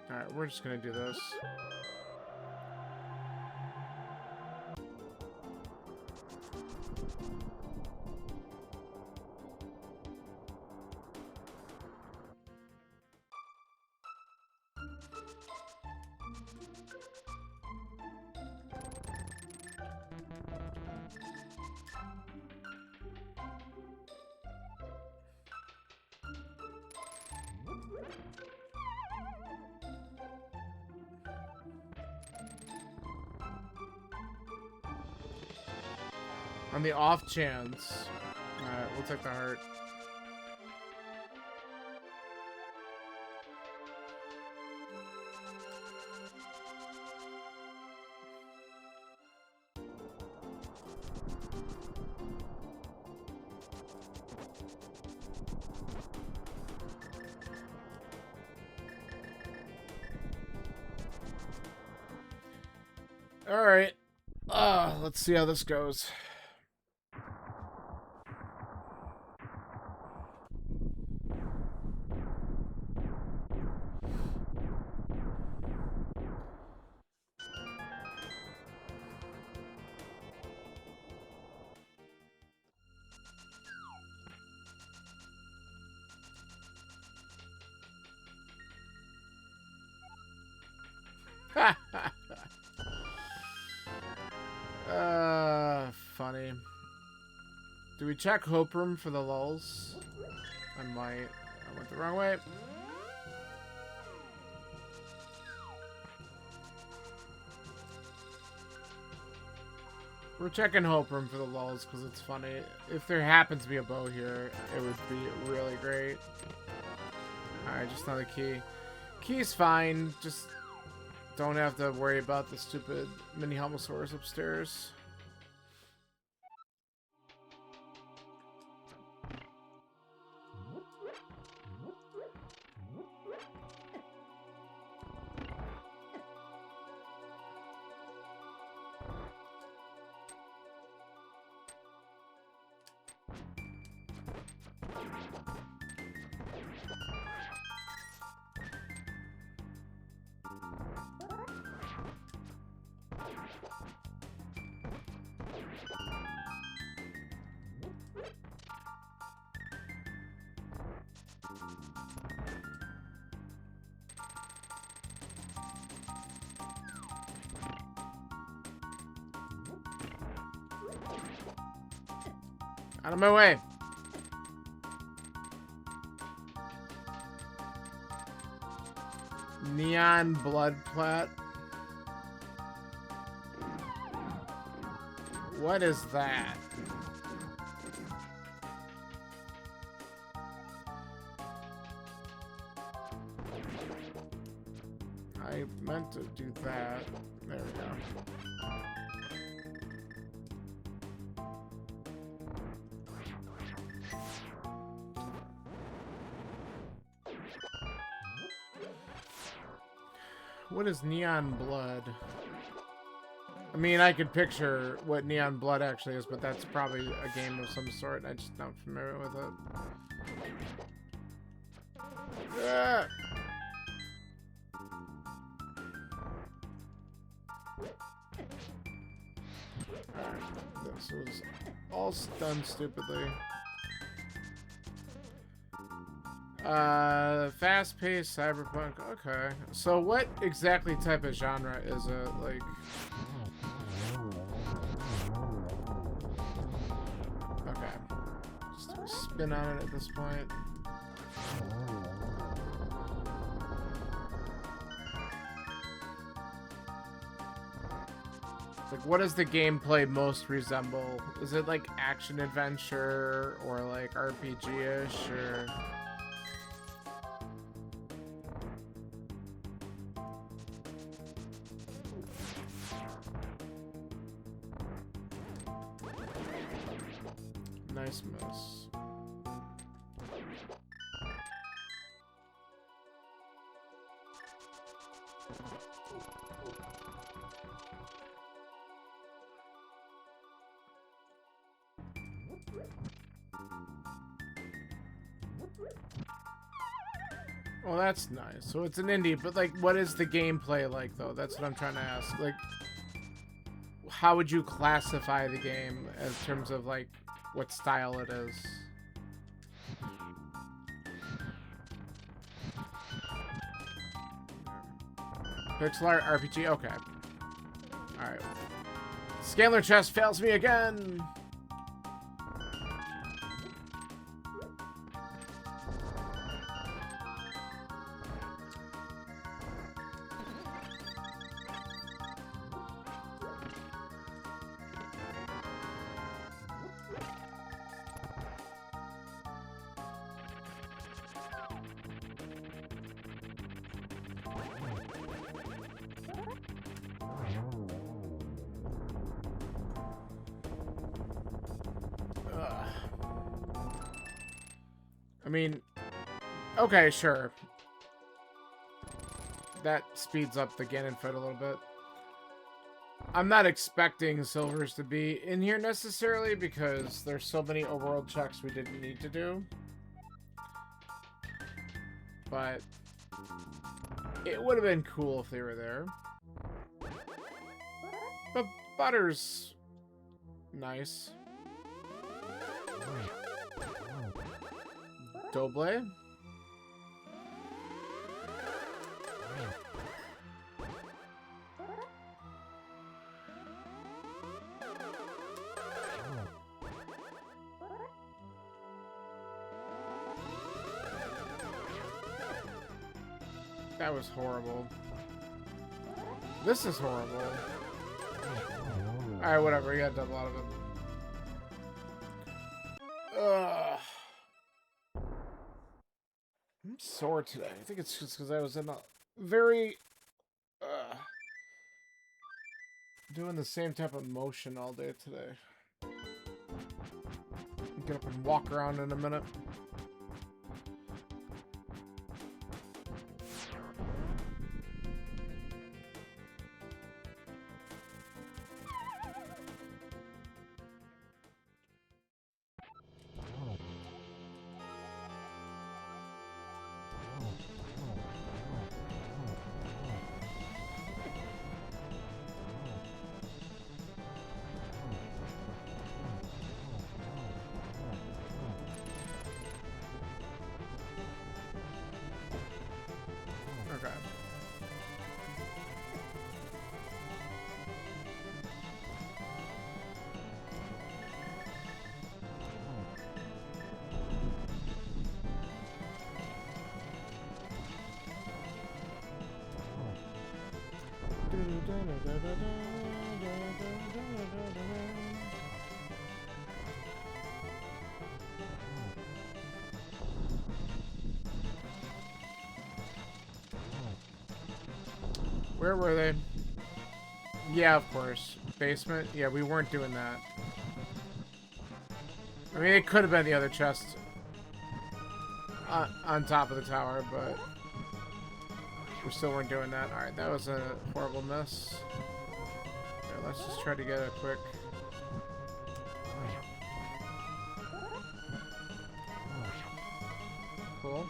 [SPEAKER 1] Alright, we're just gonna do this. On the off chance. Alright, we'll take the heart. Alright. Let's see how this goes. Funny. Do we check Hope Room for the lulz? I might. I went the wrong way. We're checking Hope Room for the lulz because it's funny. If there happens to be a bow here, it would be really great. Alright, just another key. Key's fine, just don't have to worry about the stupid mini Helmosaurus upstairs. Out of my way. Neon blood plat. What is that? I meant to do that. There we go. What is neon blood? I mean, I could picture what neon blood actually is, but that's probably a game of some sort, and I'm just not familiar with it. Ah! Alright, this was all done stupidly. Fast-paced cyberpunk. Okay. So what exactly type of genre is it? Like... Okay. Just spin on it at this point. Like, what does the gameplay most resemble? Is it like action-adventure or like RPG-ish or... Nice miss. Well, that's nice. So it's an indie, but like, what is the gameplay like, though? That's what I'm trying to ask. Like, how would you classify the game in terms of like what style it is? Pixel art RPG. Okay. All right. Scalar chest fails me again. I mean, okay, sure. That speeds up the Ganon fight a little bit. I'm not expecting silvers to be in here necessarily because there's so many overworld checks we didn't need to do. But it would have been cool if they were there. But butter's nice. Doble. That was horrible. This is horrible. Alright, whatever. You got done a lot of it. Ugh. I'm sore today. I think it's just because I was in a very... doing the same type of motion all day today. I'll get up and walk around in a minute. Where were they? Yeah, of course. Basement? Yeah, we weren't doing that. I mean, it could have been the other chest on top of the tower, but we still weren't doing that. Alright, that was a horrible miss. Right, let's just try to get a quick... Cool.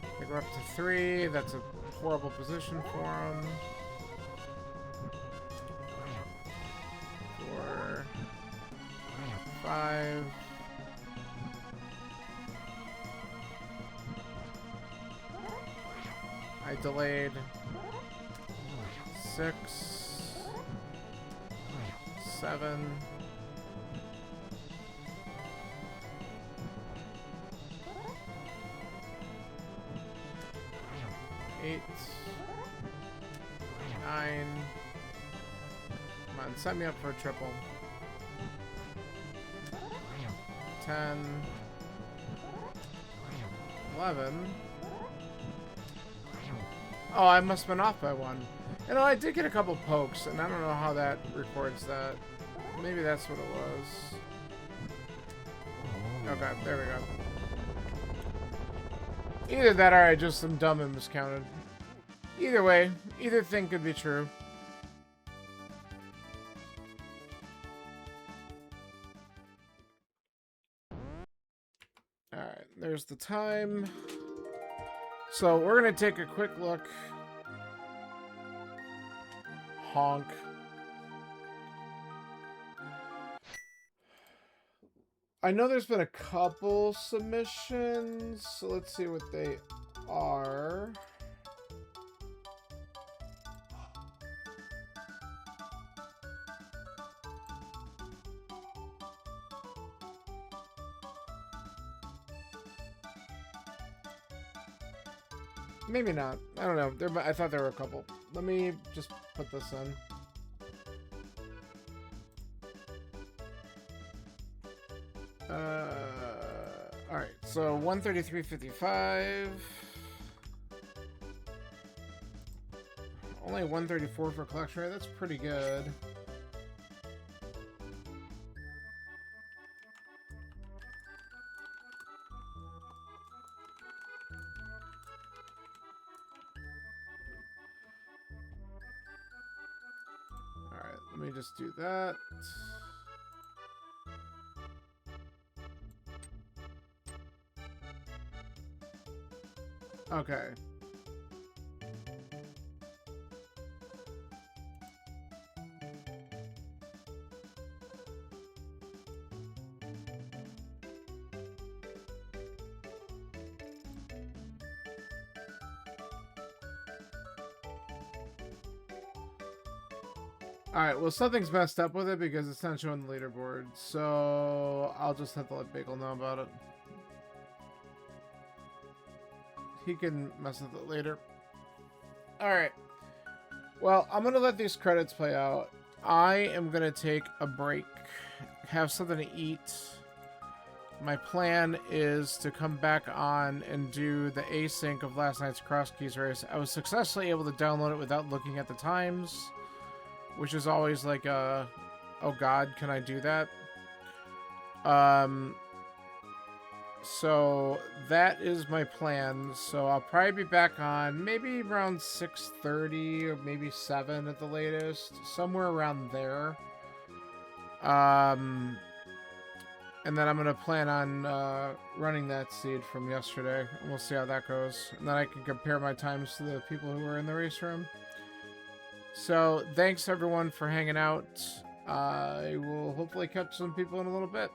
[SPEAKER 1] I think we're up to 3. That's a horrible position for him. 4, 5. I delayed. 6, 7. 8, 9. Come on, set me up for a triple. 10, 11. Oh, I must have been off by 1. You know, I did get a couple pokes, and I don't know how that records that. Maybe that's what it was. Okay, there we go. Either that or I just am dumb and miscounted. Either way, either thing could be true. Alright, there's the time. So we're going to take a quick look. Honk. I know there's been a couple submissions, so let's see what they are. Maybe not. I don't know. I thought there were a couple. Let me just put this in. Alright, so 133.55. Only 134 for collection rate. That's pretty good. Alright, let me just do that. Okay. Alright, well something's messed up with it because it's not showing the leaderboard, so I'll just have to let Bagel know about it. He can mess with it later. Alright. Well, I'm going to let these credits play out. I am going to take a break, have something to eat. My plan is to come back on and do the async of last night's Cross Keys race. I was successfully able to download it without looking at the times, which is always like a, oh god, can I do that? So that is my plan. So I'll probably be back on maybe around 6:30 or maybe 7 at the latest, somewhere around there. And then I'm gonna plan on running that seed from yesterday, and we'll see how that goes. And then I can compare my times to the people who were in the race room. So thanks everyone for hanging out. I will hopefully catch some people in a little bit.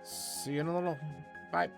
[SPEAKER 1] See you in a little. Bye.